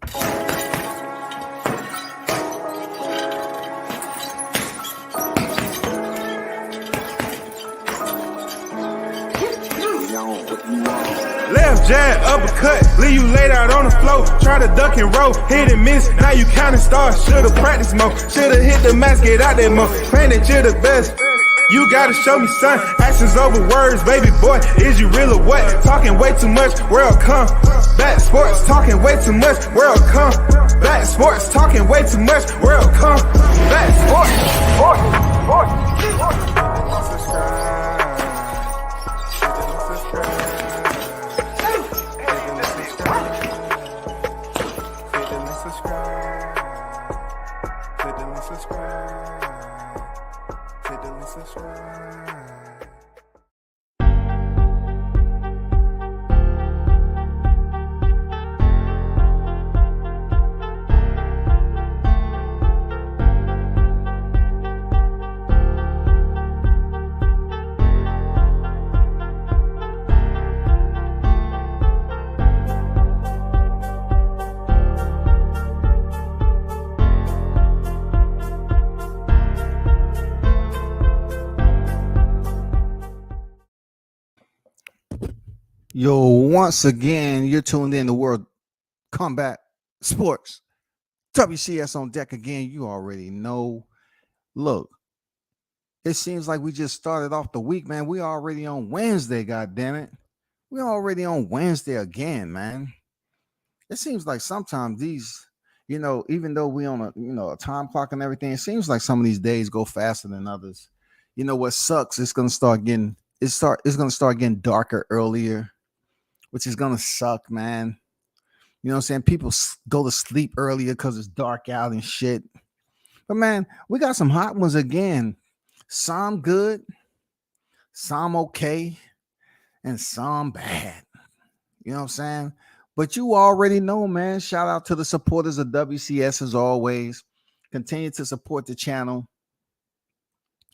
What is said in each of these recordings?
Left jab, uppercut, leave you laid out on the floor. Try to duck and roll, hit and miss. Now you counting stars, should've practiced more. Should've hit the mask, get out there more. Praying that you're the best. You gotta show me, son. Actions over words, baby boy. Is you real or what? Talking way too much, world come. Back sports, talking way too much, world come. Back sports, talking way too much, world come. Back sports, Yo, once again, you're tuned in to World Combat Sports. WCS on deck again. You already know. Look, it seems like we just started off the week, man. We already on Wednesday, goddammit. We're already on Wednesday again, man. It seems like sometimes these, even though we on a time clock and everything, it seems like some of these days go faster than others. You know what sucks? It's gonna start getting darker earlier, which is gonna suck, man. You know what I'm saying? People go to sleep earlier because it's dark out and shit. But man, we got some hot ones again. Some good, some okay, and some bad. You know what I'm saying? But you already know, man. Shout out to the supporters of WCS as always. Continue to support the channel.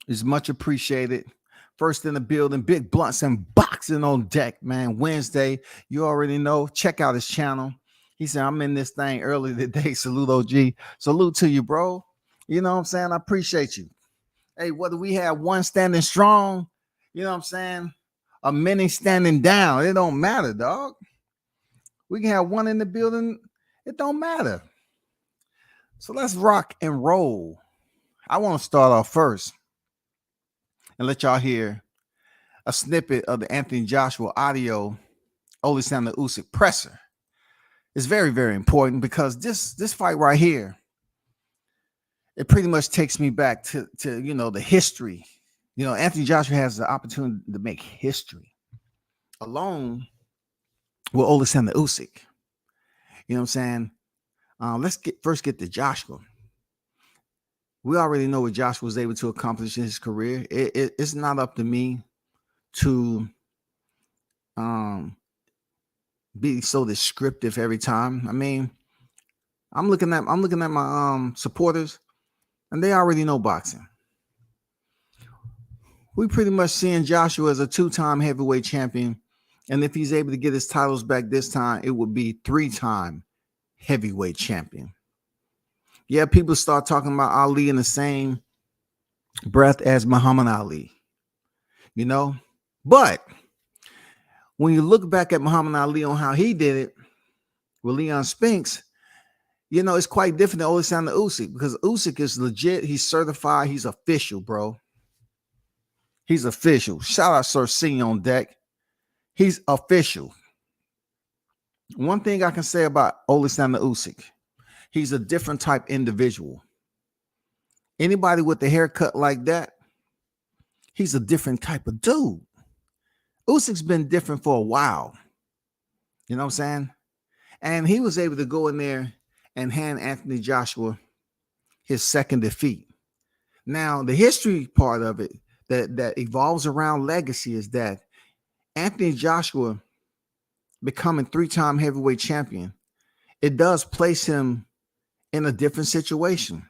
It's much appreciated. First in the building, Big Blunts and Boxing on deck, man. Wednesday, you already know. Check out his channel. He said, I'm in this thing early today. Salute, OG. Salute to you, bro. You know what I'm saying? I appreciate you. Hey, whether we have one standing strong, you know what I'm saying, or many standing down, it don't matter, dog. We can have one in the building. It don't matter. So let's rock and roll. I want to start off first and let y'all hear a snippet of the Anthony Joshua audio, Oleksandr Usyk presser. It's very, very important because this fight right here, it pretty much takes me back to the history. Anthony Joshua has the opportunity to make history alone with Oleksandr Usyk. You know what I'm saying? Let's get to Joshua. We already know what Joshua was able to accomplish in his career. It's not up to me to be so descriptive every time. I mean, I'm looking at my supporters, and they already know boxing. We pretty much seeing Joshua as a 2-time heavyweight champion, and if he's able to get his titles back this time, it would be 3-time heavyweight champion. Yeah, people start talking about Ali in the same breath as Muhammad Ali, but when you look back at Muhammad Ali on how he did it with Leon Spinks, it's quite different than Oleksandr Usyk because Usyk is legit. He's certified. He's official, bro. He's official. Shout out Sir C on deck. He's official. One thing I can say about Oleksandr Usyk, he's a different type individual. Anybody with a haircut like that, he's a different type of dude. Usyk's been different for a while. You know what I'm saying? And he was able to go in there and hand Anthony Joshua his second defeat. Now, the history part of it that evolves around legacy is that Anthony Joshua becoming 3-time heavyweight champion, it does place him in a different situation.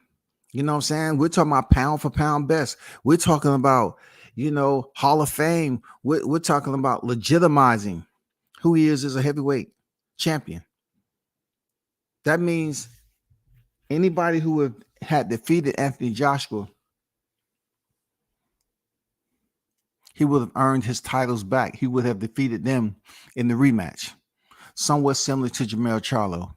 You know what I'm saying? We're talking about pound for pound best. We're talking about, Hall of Fame. We're talking about legitimizing who he is as a heavyweight champion. That means anybody who had defeated Anthony Joshua, he would have earned his titles back. He would have defeated them in the rematch, somewhat similar to Jermell Charlo.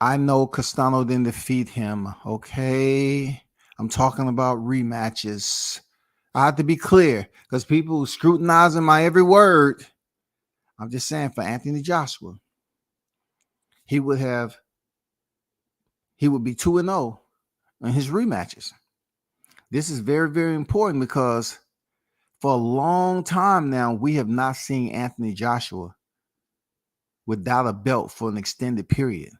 I know Castano didn't defeat him. Okay. I'm talking about rematches. I have to be clear because people scrutinizing my every word. I'm just saying for Anthony Joshua, he would be 2-0 in his rematches. This is very, very important because for a long time now, we have not seen Anthony Joshua without a belt for an extended period.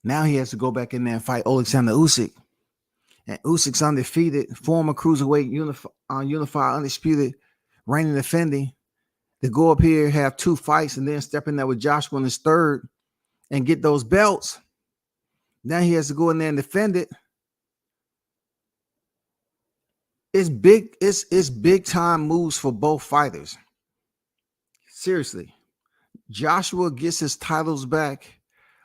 Now he has to go back in there and fight Alexander Usyk. And Usyk's undefeated, former cruiserweight, unified, undisputed, reigning defending. To go up here, have 2 fights, and then step in there with Joshua in his third and get those belts. Now he has to go in there and defend it. It's big, it's big time moves for both fighters. Seriously. Joshua gets his titles back.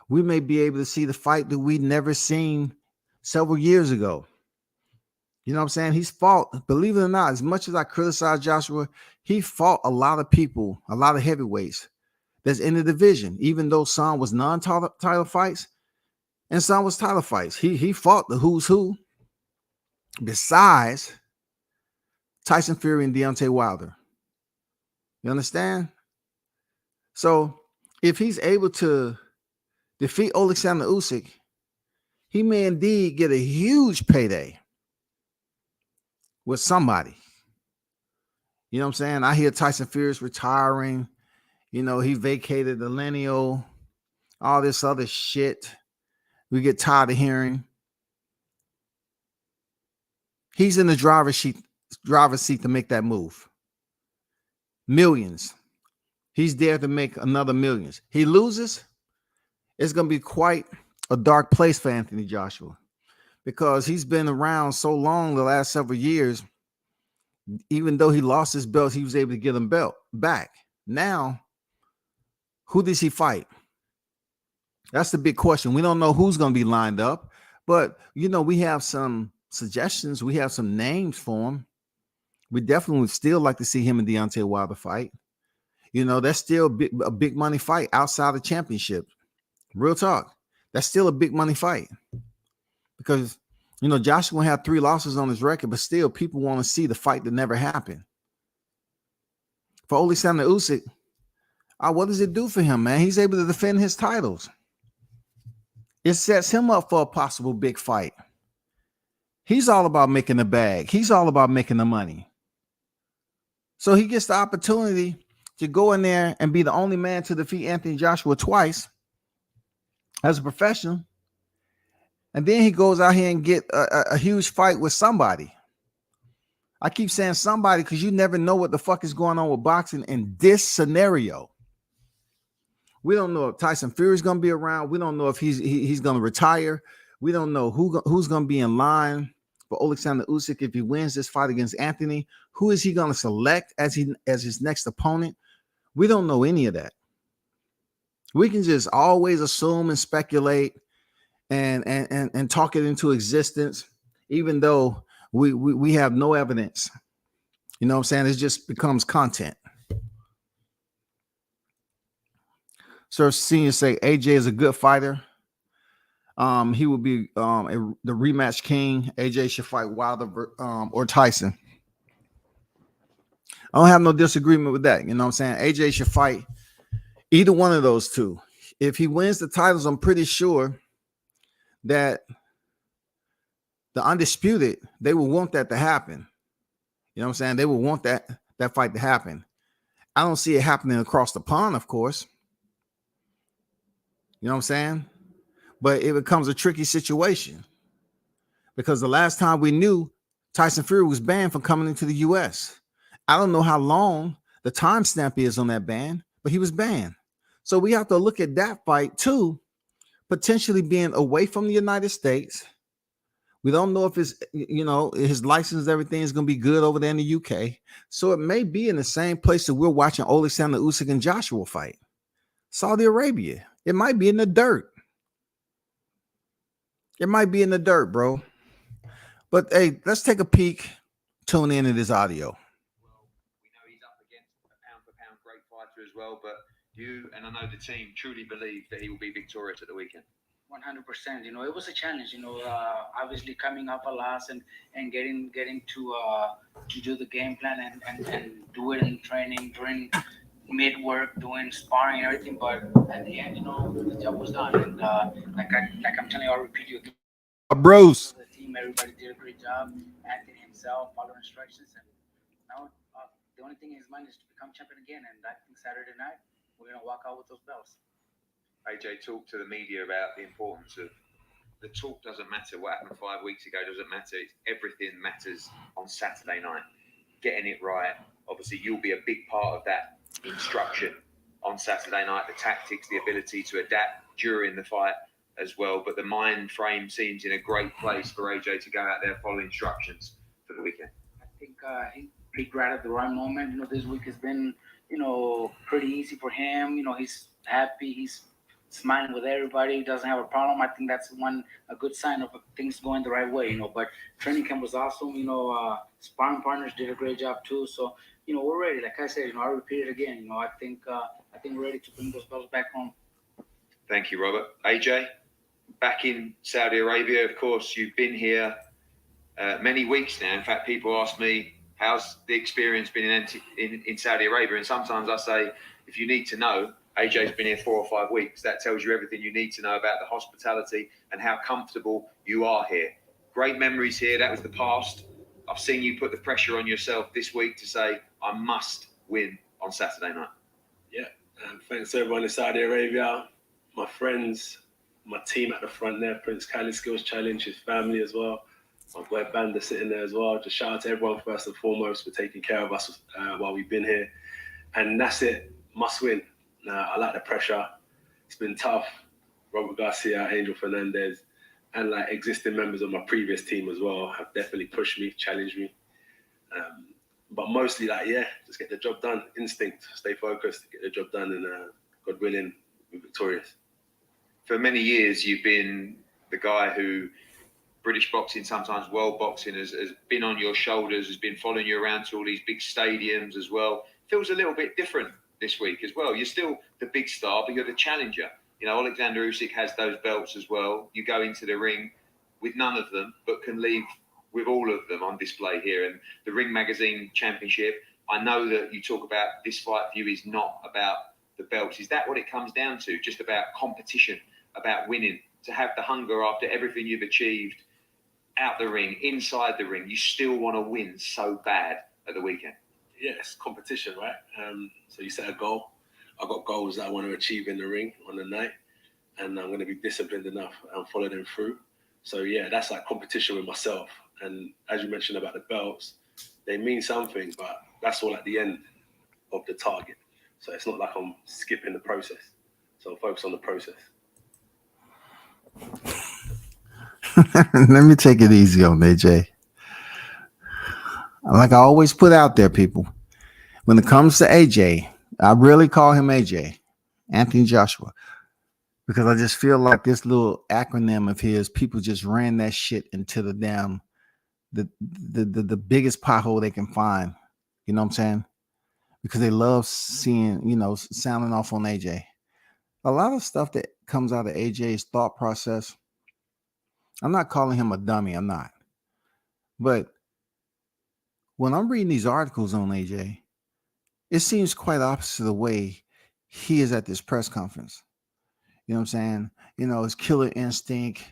We may be able to see the fight that we never seen several years ago. You know what I'm saying? He's fought, believe it or not, as much as I criticize Joshua, he fought a lot of people, a lot of heavyweights that's in the division, even though some was non-title fights and some was title fights. He fought the who's who besides Tyson Fury and Deontay Wilder. You understand? So if he's able to defeat Alexander Usyk, he may indeed get a huge payday with somebody. You know what I'm saying? I hear Tyson Fury's retiring. You know, he vacated the lineal, all this other shit we get tired of hearing. He's in the driver's seat to make that move. Millions. He's there to make another millions. He loses, it's going to be quite a dark place for Anthony Joshua because he's been around so long the last several years. Even though he lost his belt, he was able to get him belt back. Now, who does he fight? That's the big question. We don't know who's going to be lined up, but you know, we have some suggestions. We have some names for him. We definitely would still like to see him and Deontay Wilder fight. You know, that's still a big money fight outside the championship. Real talk. That's still a big money fight because, you know, Joshua had 3 losses on his record, but still people want to see the fight that never happened. For Alexander Usyk, what does it do for him, man? He's able to defend his titles. It sets him up for a possible big fight. He's all about making the bag. He's all about making the money. So he gets the opportunity to go in there and be the only man to defeat Anthony Joshua twice as a professional. And then he goes out here and get a huge fight with somebody. I keep saying somebody because you never know what the fuck is going on with boxing in this scenario. We don't know if Tyson Fury is going to be around. We don't know if he's going to retire. We don't know who's going to be in line for Alexander Usyk if he wins this fight against Anthony. Who is he going to select as his next opponent? We don't know any of that. We can just always assume and speculate and talk it into existence, even though we have no evidence. You know what I'm saying? It just becomes content. Sir Senior say AJ is a good fighter. He will be the rematch king. AJ should fight Wilder or Tyson. I don't have no disagreement with that. You know what I'm saying? AJ should fight either one of those two. If he wins the titles, I'm pretty sure that the Undisputed, they will want that to happen. You know what I'm saying? They will want that fight to happen. I don't see it happening across the pond, of course. You know what I'm saying? But it becomes a tricky situation because the last time we knew, Tyson Fury was banned from coming into the U.S. I don't know how long the timestamp is on that ban, but he was banned. So we have to look at that fight too, potentially being away from the United States. We don't know if his license, everything is going to be good over there in the UK. So it may be in the same place that we're watching Alexander Usyk and Joshua fight. Saudi Arabia. It might be in the dirt. It might be in the dirt, bro. But hey, let's take a peek. Tune in to this audio. Well, we know he's up against a pound for pound great fighter as well, but you and I know the team truly believe that he will be victorious at the weekend. 100%. It was a challenge. Obviously coming off a loss and getting to do the game plan and do it in training during mid work, doing sparring and everything. But at the end, the job was done. And I'm telling you, I'll repeat you again. Bruce. The team, everybody did a great job. Anthony himself followed instructions, and now the only thing in his mind is to become champion again. And I think Saturday night we're gonna walk out with those belts. AJ talked to the media about the importance of the talk doesn't matter. What happened 5 weeks ago doesn't matter. Everything matters on Saturday night. Getting it right. Obviously, you'll be a big part of that instruction on Saturday night. The tactics, the ability to adapt during the fight as well. But the mind frame seems in a great place for AJ to go out there, follow instructions for the weekend. I think he grabbed at the right moment. This week has been, pretty easy for him. He's happy. He's smiling with everybody. He doesn't have a problem. I think that's a good sign of things going the right way. But training camp was awesome. Sparring partners did a great job too. So we're ready. Like I said, I'll repeat it again. I think we're ready to bring those belts back home. Thank you, Robert. AJ, back in Saudi Arabia, of course, you've been here many weeks now. In fact, people ask me, how's the experience been in Saudi Arabia? And sometimes I say, if you need to know, AJ's been here 4 or 5 weeks. That tells you everything you need to know about the hospitality and how comfortable you are here. Great memories here. That was the past. I've seen you put the pressure on yourself this week to say, I must win on Saturday night. Yeah, thanks to everyone in Saudi Arabia, my friends, my team at the front there, Prince Khalid Skills Challenge, his family as well. My boy Banda sitting there as well. Just shout out to everyone first and foremost for taking care of us while we've been here. And that's it, must win. I like the pressure. It's been tough. Robert Garcia, Angel Fernandez, and existing members of my previous team as well have definitely pushed me, challenged me. But mostly just get the job done. Instinct, stay focused, get the job done, and God willing, be victorious. For many years, you've been the guy who British boxing, sometimes world boxing, has been on your shoulders, has been following you around to all these big stadiums as well. Feels a little bit different this week as well. You're still the big star, but you're the challenger. Alexander Usyk has those belts as well. You go into the ring with none of them, but can leave with all of them on display here. And the Ring Magazine Championship, I know that you talk about this fight for you is not about the belts. Is that what it comes down to? Just about competition, about winning, to have the hunger after everything you've achieved out the ring, inside the ring. You still want to win so bad at the weekend. Yes, competition, right? So you set a goal. I've got goals that I want to achieve in the ring on the night, and I'm going to be disciplined enough and follow them through. So that's like competition with myself. And as you mentioned about the belts, they mean something, but that's all at the end of the target. So it's not like I'm skipping the process. So focus on the process. Let me take it easy on AJ. Like I always put out there, people, when it comes to AJ, I really call him AJ, Anthony Joshua, because I just feel like this little acronym of his, people just ran that shit into the damn, the biggest pothole they can find. You know what I'm saying? Because they love seeing, sounding off on AJ. A lot of stuff that comes out of AJ's thought process, I'm not calling him a dummy. I'm not. But when I'm reading these articles on AJ, it seems quite opposite the way he is at this press conference. You know what I'm saying? His killer instinct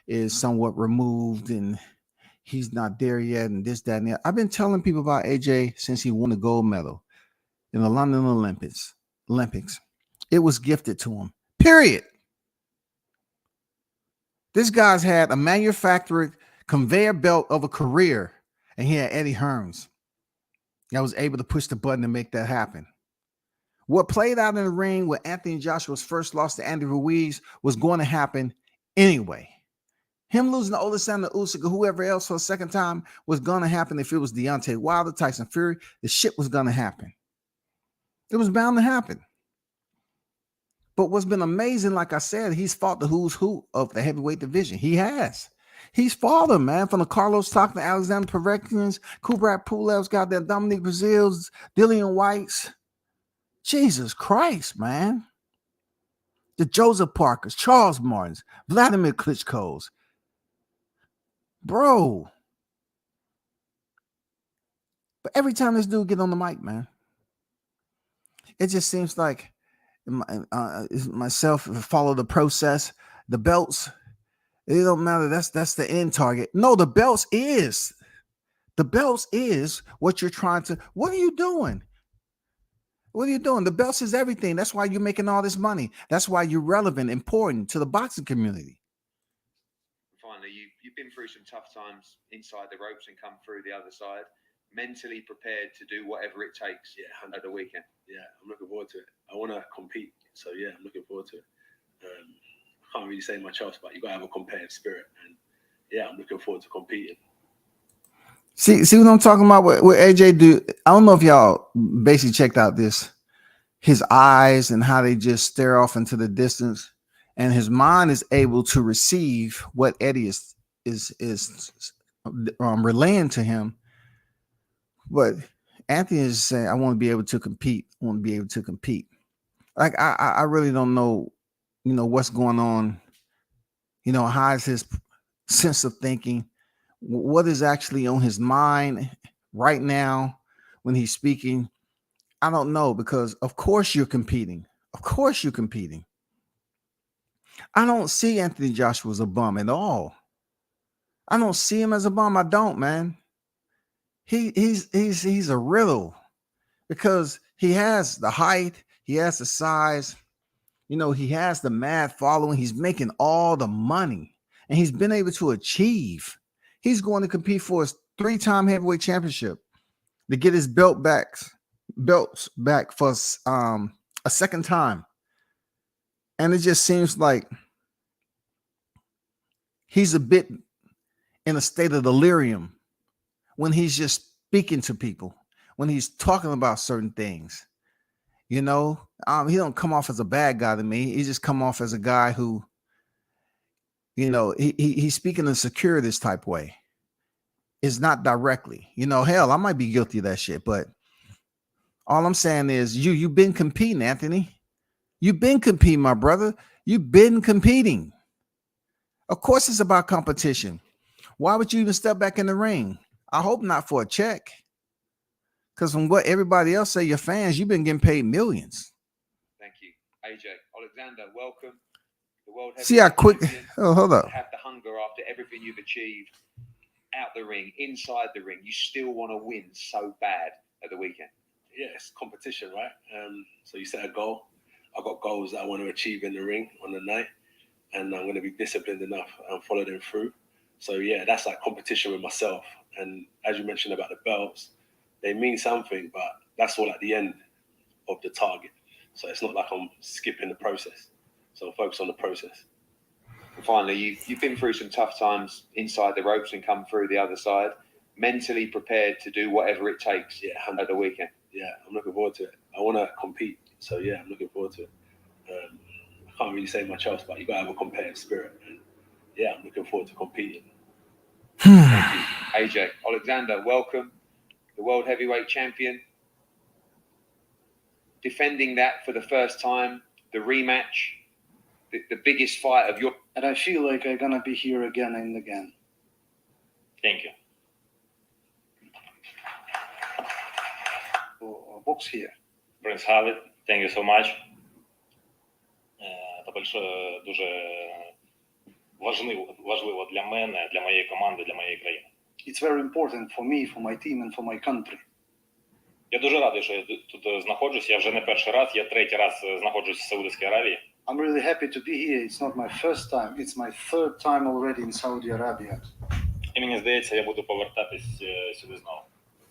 is somewhat removed and he's not there yet and this, that, and that. I've been telling people about AJ since he won the gold medal in the London Olympics. It was gifted to him, period. This guy's had a manufactured conveyor belt of a career, and he had Eddie Hearns that was able to push the button to make that happen. What played out in the ring with Anthony Joshua's first loss to Andy Ruiz was going to happen anyway. Him losing to Alexander Usyk or whoever else for a second time was going to happen. If it was Deontay Wilder, Tyson Fury, the shit was going to happen. It was bound to happen. But what's been amazing, like I said, he's fought the who's who of the heavyweight division. He has. He's fought them, man. From the Carlos Stockton, Alexander Povetkin's, Kubrat Pulev's, got that Dominic Brazil's, Dillian White's. Jesus Christ, man. The Joseph Parkers, Charles Martins, Vladimir Klitschko's. Bro. But every time this dude get on the mic, man, it just seems like myself follow the process. The belts, it don't matter. That's the end target. No, the belts is what you're trying to. What are you doing? What are you doing? The belts is everything. That's why you're making all this money. That's why you're relevant, important to the boxing community. Finally, you've been through some tough times inside the ropes and come through the other side. Mentally prepared to do whatever it takes at the weekend. Yeah, I'm looking forward to it. I want to compete. So, yeah, I'm looking forward to it. I can't really say much else, but you got to have a competitive spirit. And, yeah, I'm looking forward to competing. See what I'm talking about? What AJ do? I don't know if y'all basically checked out his eyes and how they just stare off into the distance, and his mind is able to receive what Eddie is relaying to him. But Anthony is saying, "I want to be able to compete. I want to be able to compete." Like I really don't know, what's going on. How is his sense of thinking? What is actually on his mind right now when he's speaking? I don't know, because of course you're competing. Of course you're competing. I don't see Anthony Joshua as a bum at all. I don't see him as a bum. I don't, man. He's a riddle, because he has the height, he has the size, he has the mad following, he's making all the money, and he's been able to achieve. He's going to compete for his 3-time heavyweight championship, to get his belts back for a second time. And it just seems like he's a bit in a state of delirium when he's just speaking to people, when he's talking about certain things. He don't come off as a bad guy to me. He just come off as a guy who, he's speaking in a securities type way. It's not directly, hell, I might be guilty of that shit, but all I'm saying is you've been competing, Anthony. You've been competing, my brother. You've been competing. Of course it's about competition. Why would you even step back in the ring? I hope not for a check. Because from what everybody else say, your fans, you've been getting paid millions. Thank you. AJ, Alexander, welcome. The world See how quick. Oh, hold up. Have the hunger after everything you've achieved out the ring, inside the ring. You still want to win so bad at the weekend. Yeah, it's competition, right? So you set a goal. I've got goals that I want to achieve in the ring on the night, and I'm going to be disciplined enough and follow them through. So yeah, that's like competition with myself. And as you mentioned about the belts, they mean something, but that's all at the end of the target. So it's not like I'm skipping the process. So focus on the process. And finally, you've been through some tough times inside the ropes and come through the other side. Mentally prepared to do whatever it takes at the weekend. Yeah, I'm looking forward to it. I want to compete. So yeah, I'm looking forward to it. I can't really say much else, but you got to have a competitive spirit. And yeah, I'm looking forward to competing. Thank you. AJ, Alexander, welcome. The world heavyweight champion. Defending that for the first time, the rematch, the biggest fight of your... And I feel like I'm going to be here again and again. Thank you. Box here. Prince Khalid, thank you so much. Це дуже важливо для мене, для моєї команди, для моєї країни. It's very important for me, for my team and for my country. Я дуже радий, що я тут знаходжусь. Я вже не перший раз, я третій раз знаходжусь в Саудівській Аравії. I'm really happy to be here. It's not my first time. It's my third time already in Saudi Arabia. І мені здається, я буду повертатись сюди знову.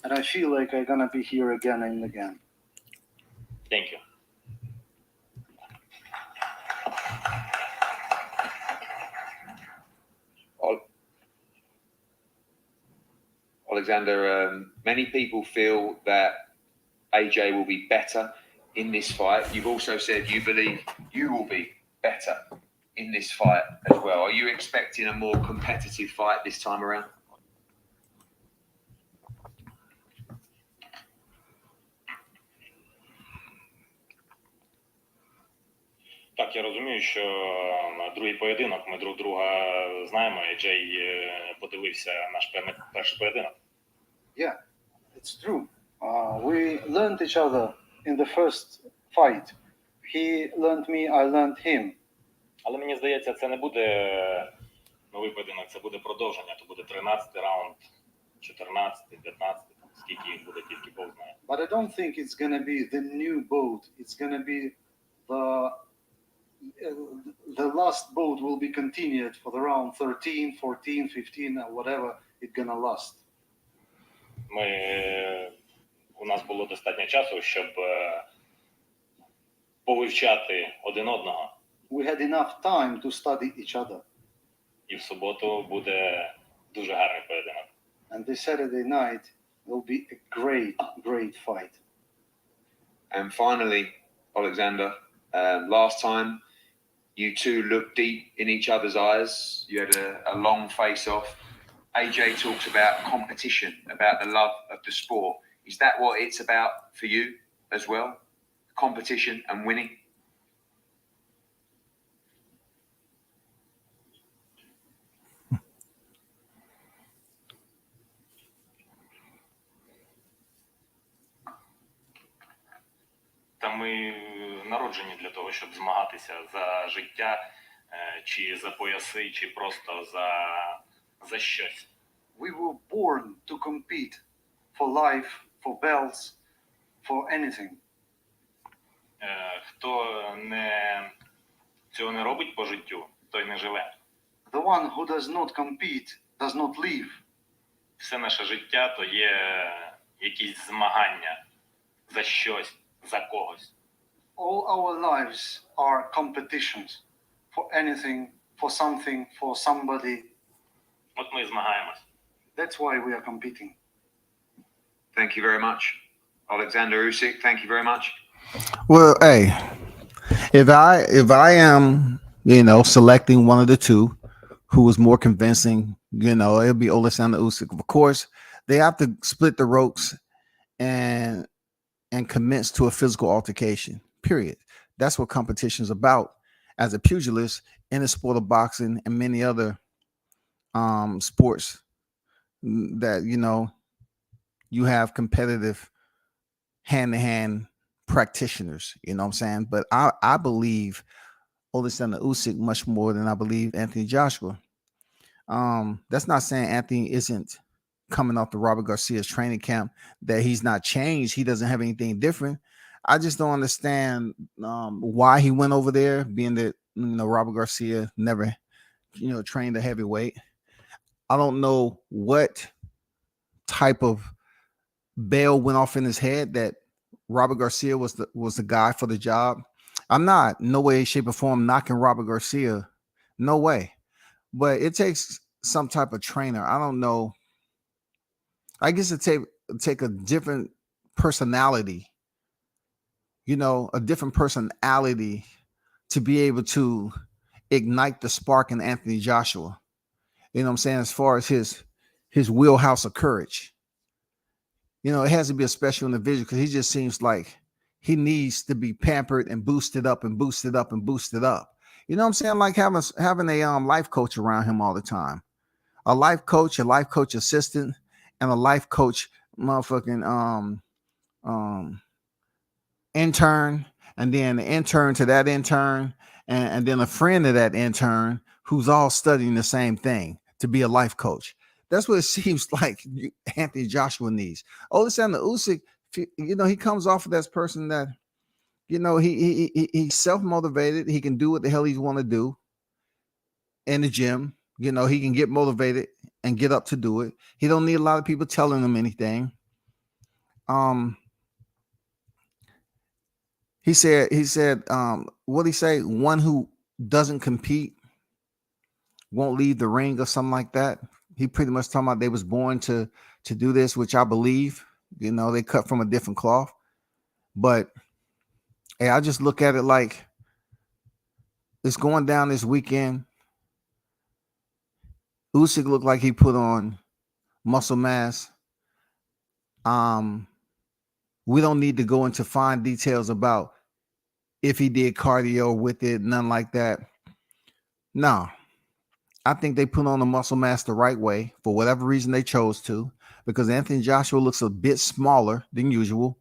And I feel like I'm going to be here again and again. Thank you. Alexander, many people feel that AJ will be better in this fight. You've also said you believe you will be better in this fight as well. Are you expecting a more competitive fight this time around? Так, я розумію, що другий поєдинок, ми друг друга знаємо, і Джей подивився наш перший поєдинок. Yeah, it's true. We learned each other in the first fight. He learned me, I learned him. Але мені здається, це не буде новий поєдинок, це буде продовження. То буде 13-й раунд, 14-й, 15-й, скільки їх буде, тільки Бог знає. But I don't think it's going to be the new boat. It's going to be the last boat will be continued for the round 13, 14, 15, or whatever it's going to last. У нас було достатньо часу, щоб повивчати один одного. We had enough time to study each other. І в суботу буде дуже гарний поєдинок. And this Saturday night will be a great, great fight. And finally, Alexander, last time you two looked deep in each other's eyes. You had a long face-off. AJ talks about competition, about the love of the sport. Is that what it's about for you as well? Competition and winning? Та ми народжені для того, щоб змагатися за життя, чи за пояси, чи просто за щось. We were born to compete for life, for belts, for anything. Хто цього не робить по життю, той не живе. The one who does not compete does not live. Все наше життя – то є якісь змагання за щось, за когось. All our lives are competitions for anything, for something, for somebody. От ми і змагаємось. That's why we are competing. Thank you very much. Alexander Usyk, thank you very much. Well, hey, if I am, selecting one of the two who was more convincing, it'll be Alexander Usyk. Of course, they have to split the ropes and commence to a physical altercation. Period. That's what competition is about. As a pugilist in the sport of boxing and many other sports that you have competitive hand-to-hand practitioners, you know what I'm saying? But I believe Alexander Usyk much more than I believe Anthony Joshua. That's not saying Anthony isn't coming off the Robert Garcia's training camp, that he's not changed. He doesn't have anything different. I just don't understand why he went over there, being that Robert Garcia never trained a heavyweight. I don't know what type of bell went off in his head that Robert Garcia was the guy for the job. I'm not no way, shape, or form knocking Robert Garcia. No way. But it takes some type of trainer. I don't know. I guess it take a different personality, a different personality to be able to ignite the spark in Anthony Joshua. You know what I'm saying? As far as his wheelhouse of courage. It has to be a special individual because he just seems like he needs to be pampered and boosted up and boosted up and boosted up. You know what I'm saying? Like having a life coach around him all the time. A life coach assistant, and a life coach motherfucking intern, and then the intern to that intern, and then a friend of that intern who's all studying the same thing to be a life coach. That's what it seems like Anthony Joshua needs. Alexander Usyk, he comes off of that person that, he's self-motivated. He can do what the hell he want to do in the gym. He can get motivated and get up to do it. He don't need a lot of people telling him anything. He said, what'd he say? One who doesn't compete won't leave the ring or something like that. He pretty much talking about they was born to do this, which I believe, they cut from a different cloth. But Hey, I just look at it like it's going down this weekend. Usyk looked like he put on muscle mass. We don't need to go into fine details about if he did cardio with it, none like that. No, I think they put on the muscle mass the right way for whatever reason they chose to, because Anthony Joshua looks a bit smaller than usual.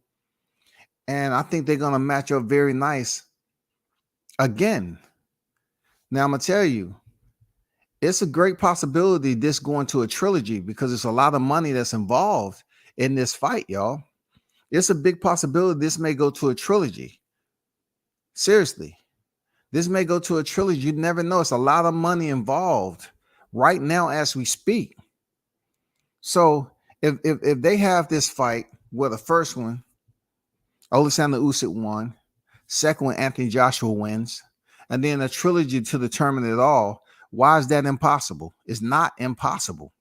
And I think they're going to match up very nice again. Now, I'm going to tell you, it's a great possibility this going to a trilogy because it's a lot of money that's involved in this fight, y'all. It's a big possibility this may go to a trilogy. Seriously, this may go to a trilogy. You never know. It's a lot of money involved right now as we speak. So if they have this fight where the first one, Alexander Usyk won, second one, Anthony Joshua wins, and then a trilogy to determine it all, why is that impossible? It's not impossible.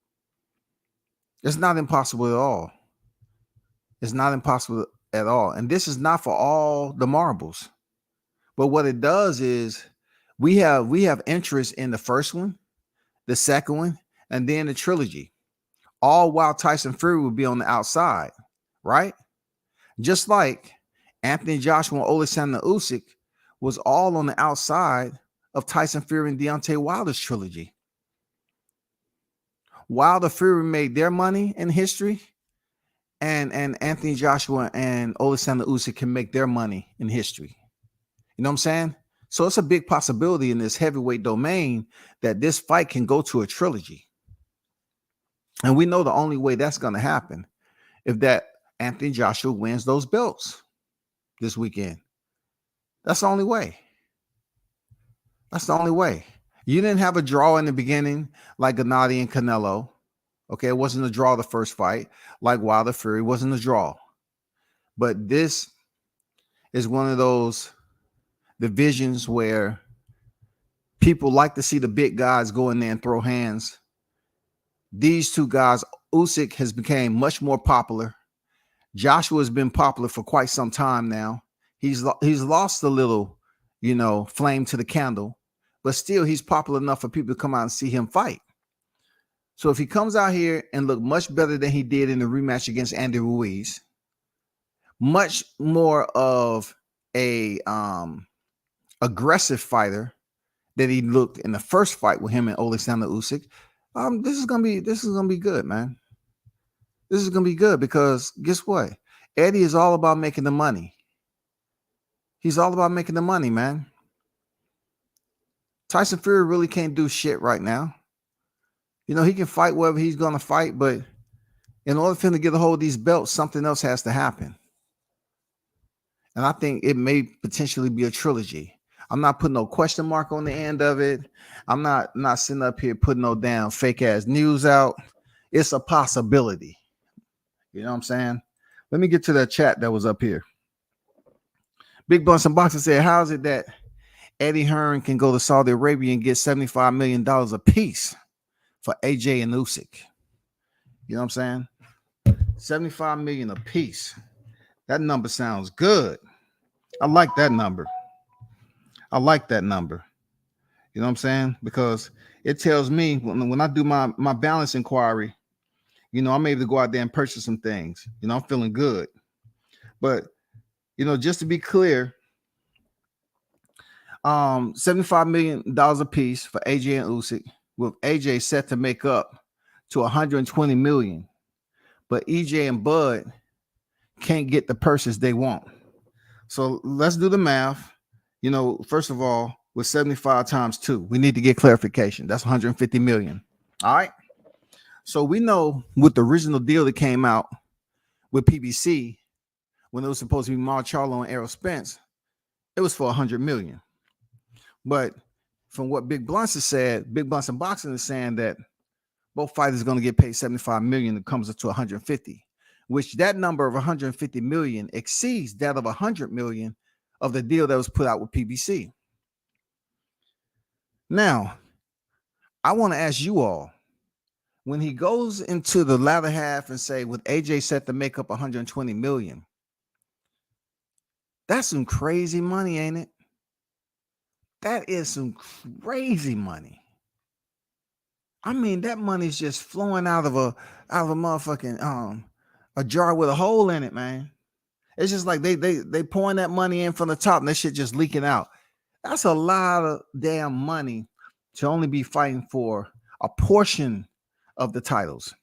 It's not impossible at all. It's not impossible at all. And this is not for all the marbles. But what it does is we have interest in the first one, the second one, and then the trilogy. All while Tyson Fury would be on the outside, right? Just like Anthony Joshua and Alexander Usyk was all on the outside of Tyson Fury and Deontay Wilder's trilogy. Wilder Fury made their money in history, and Anthony Joshua and Alexander Usyk can make their money in history. You know what I'm saying? So it's a big possibility in this heavyweight domain that this fight can go to a trilogy. And we know the only way that's going to happen if that Anthony Joshua wins those belts this weekend. That's the only way. That's the only way. You didn't have a draw in the beginning like Gennady and Canelo. Okay, it wasn't a draw the first fight. Like Wilder Fury, it wasn't a draw. But this is one of those divisions where people like to see the big guys go in there and throw hands. These two guys, Usyk has become much more popular. Joshua has been popular for quite some time now. He's lost a little, flame to the candle, but still he's popular enough for people to come out and see him fight. So if he comes out here and look much better than he did in the rematch against Andy Ruiz, much more of a aggressive fighter that he looked in the first fight with him and Alexander Usyk, this is gonna be good, man. This is gonna be good because guess what? Eddie is all about making the money. He's all about making the money, man. Tyson Fury really can't do shit right now. He can fight wherever he's gonna fight, but in order for him to get a hold of these belts, something else has to happen. And I think it may potentially be a trilogy. I'm not putting no question mark on the end of it. I'm not sitting up here putting no damn fake ass news out. It's a possibility. You know what I'm saying? Let me get to that chat that was up here. Big Bunsen Boxer said, how is it that Eddie Hearn can go to Saudi Arabia and get $75 million a piece for AJ and Usyk? You know what I'm saying? 75 million a piece. That number sounds good. I like that number. You know what I'm saying? Because it tells me when I do my balance inquiry, I'm able to go out there and purchase some things. I'm feeling good. But, just to be clear, $75 million a piece for AJ and Usyk, with AJ set to make up to $120 million. But EJ and Bud can't get the purses they want. So let's do the math. First of all, with 75 times 2, we need to get clarification. That's 150 million. All right. So we know with the original deal that came out with PBC, when it was supposed to be Mar Charlo and Errol Spence, it was for 100 million. But from what Big Blunts has said, Big Blunts and Boxing is saying that both fighters are going to get paid 75 million. It comes up to 150, which that number of 150 million exceeds that of 100 million of the deal that was put out with PBC. Now, I want to ask you all, when he goes into the latter half and say with AJ set to make up 120 million, That's some crazy money, ain't it? That is some crazy money. I mean, that money's just flowing out of a motherfucking a jar with a hole in it, man. It's just like they pouring that money in from the top and that shit just leaking out. That's a lot of damn money to only be fighting for a portion of the titles.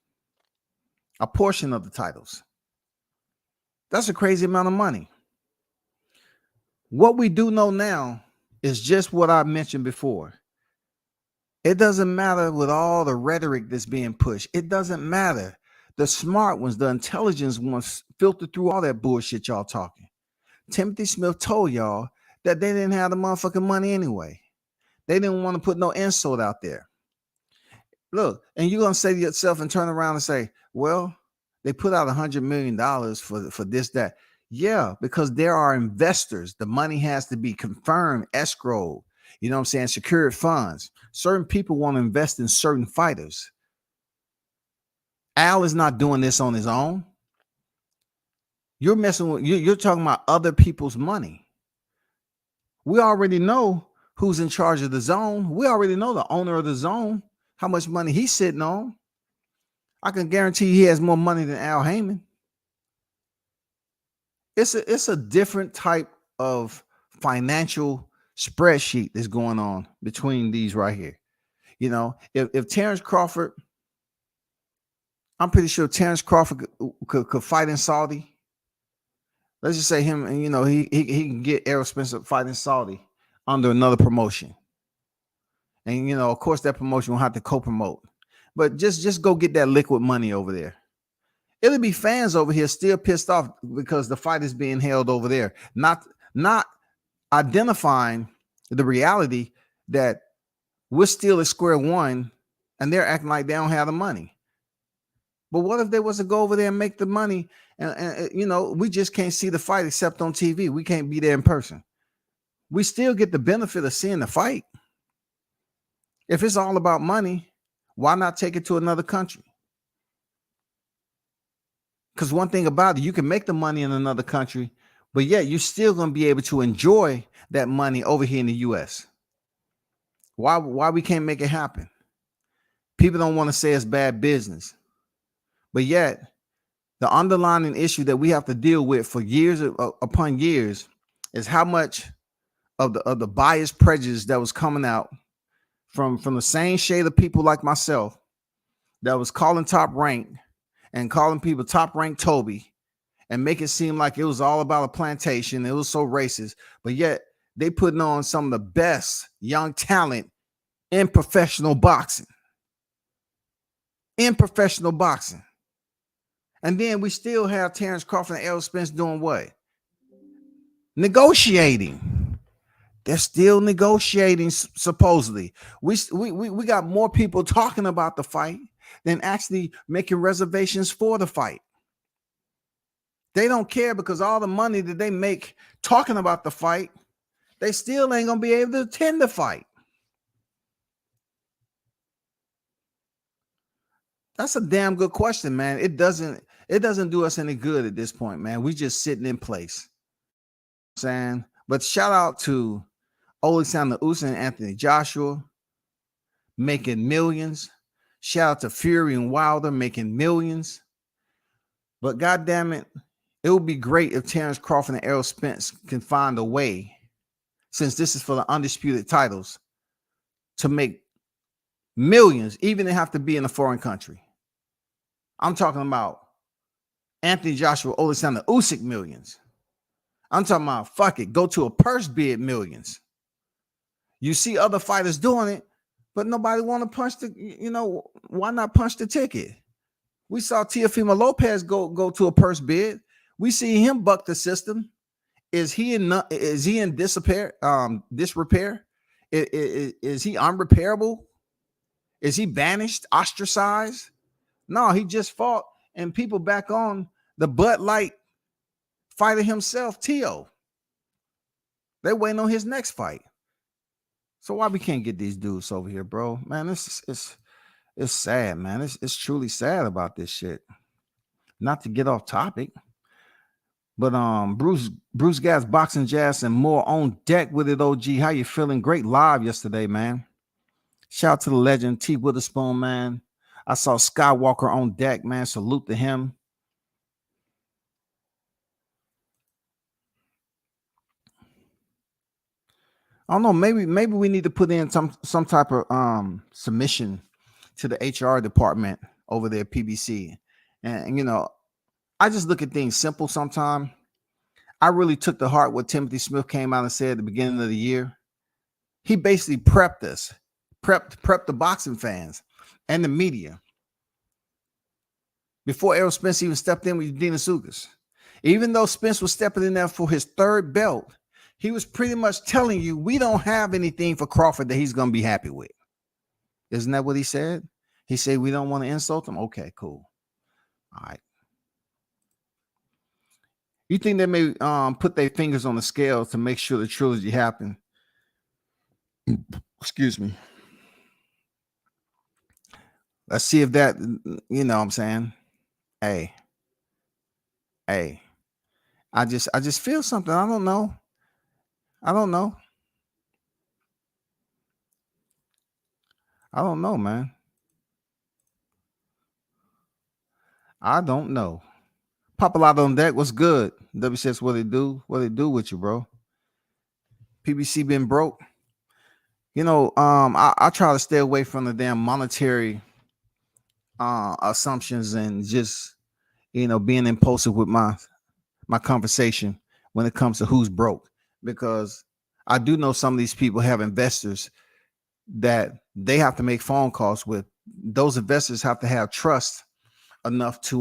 A portion of the titles. That's a crazy amount of money. What we do know now is just what I mentioned before. It doesn't matter with all the rhetoric that's being pushed. It doesn't matter. The smart ones, the intelligent ones filter through all that bullshit y'all talking. Timothy Smith told y'all that they didn't have the motherfucking money anyway. They didn't want to put no insult out there. Look, and you're going to say to yourself and turn around and say, well, they put out $100 million for this, that. Yeah, because there are investors. The money has to be confirmed, escrow. You know what I'm saying? Secured funds. Certain people want to invest in certain fighters. Al is not doing this on his own. You're messing with, you're talking about other people's money. We already know who's in charge of the zone. We already know the owner of the zone, how much money he's sitting on. I can guarantee he has more money than Al Heyman. It's a different type of financial spreadsheet that's going on between these right here. You know, if Terrence Crawford, I'm pretty sure Terrence Crawford could fight in Saudi. Let's just say him, and you know, he can get Errol Spencer fight in Saudi under another promotion. And you know, of course, that promotion will have to co-promote. But just go get that liquid money over there. It'll be fans over here still pissed off because the fight is being held over there, not identifying the reality that we're still at square one and they're acting like they don't have the money. But what if they was to go over there and make the money and you know, we just can't see the fight except on TV. We can't be there in person. We still get the benefit of seeing the fight. If it's all about money, why not take it to another country? Because one thing about it, you can make the money in another country, but yet you're still going to be able to enjoy that money over here in the U.S. Why we can't make it happen? People don't want to say it's bad business, but yet the underlying issue that we have to deal with for years upon years is how much of the biased prejudice that was coming out from the same shade of people like myself that was calling Top Rank and calling people Top Rank Toby and make it seem like it was all about a plantation. It was so racist, but yet they putting on some of the best young talent in professional boxing. In professional boxing. And then we still have Terrence Crawford and Errol Spence doing what? Negotiating. They're still negotiating, supposedly. We got more people talking about the fight than actually making reservations for the fight. They don't care because all the money that they make talking about the fight, they still ain't gonna be able to attend the fight. That's a damn good question, man. It doesn't do us any good at this point, man. We just sitting in place. Saying, but shout out to Alexander Usyk and Anthony Joshua making millions. Shout out to Fury and Wilder making millions. But goddamn it, it would be great if Terrence Crawford and Errol Spence can find a way, since this is for the undisputed titles, to make millions, even if they have to be in a foreign country. I'm talking about Anthony Joshua, Alexander Usyk millions. I'm talking about, fuck it, go to a purse bid millions. You see other fighters doing it, but nobody want to punch the, you know, why not punch the ticket? We saw Teofimo Lopez go to a purse bid. We see him buck the system. Is he in disrepair? Is he unrepairable? Is he banished, ostracized? No, he just fought and people back on the Bud Light fighter himself, Teo. They're waiting on his next fight. So why we can't get these dudes over here, bro? Man, it's sad, man. It's truly sad about this shit. Not to get off topic, But Bruce Gas, Boxing Jazz, and more on deck with it. OG, how you feeling? Great live yesterday, man. Shout out to the legend T Witherspoon, man. I saw Skywalker on deck, man. Salute to him. I don't know. Maybe we need to put in some type of submission to the HR department over there at PBC. And you know, I just look at things simple sometimes. I really took to heart what Timothy Smith came out and said at the beginning of the year. He basically prepped us, prepped the boxing fans and the media before Errol Spence even stepped in with Dina Sugas. Even though Spence was stepping in there for his third belt, he was pretty much telling you we don't have anything for Crawford that he's going to be happy with. Isn't that what he said? He said we don't want to insult him. Okay, cool. All right. You think they may put their fingers on the scale to make sure the trilogy happen? Excuse me. Let's see if that, you know what I'm saying? Hey. I just feel something. I don't know. I don't know, man. I don't know. Pop a lot on deck. What's good? WCS, what they do? What they do with you, bro? PBC been broke. You know, I try to stay away from the damn monetary assumptions and just, you know, being impulsive with my conversation when it comes to who's broke, because I do know some of these people have investors that they have to make phone calls with. Those investors have to have trust enough to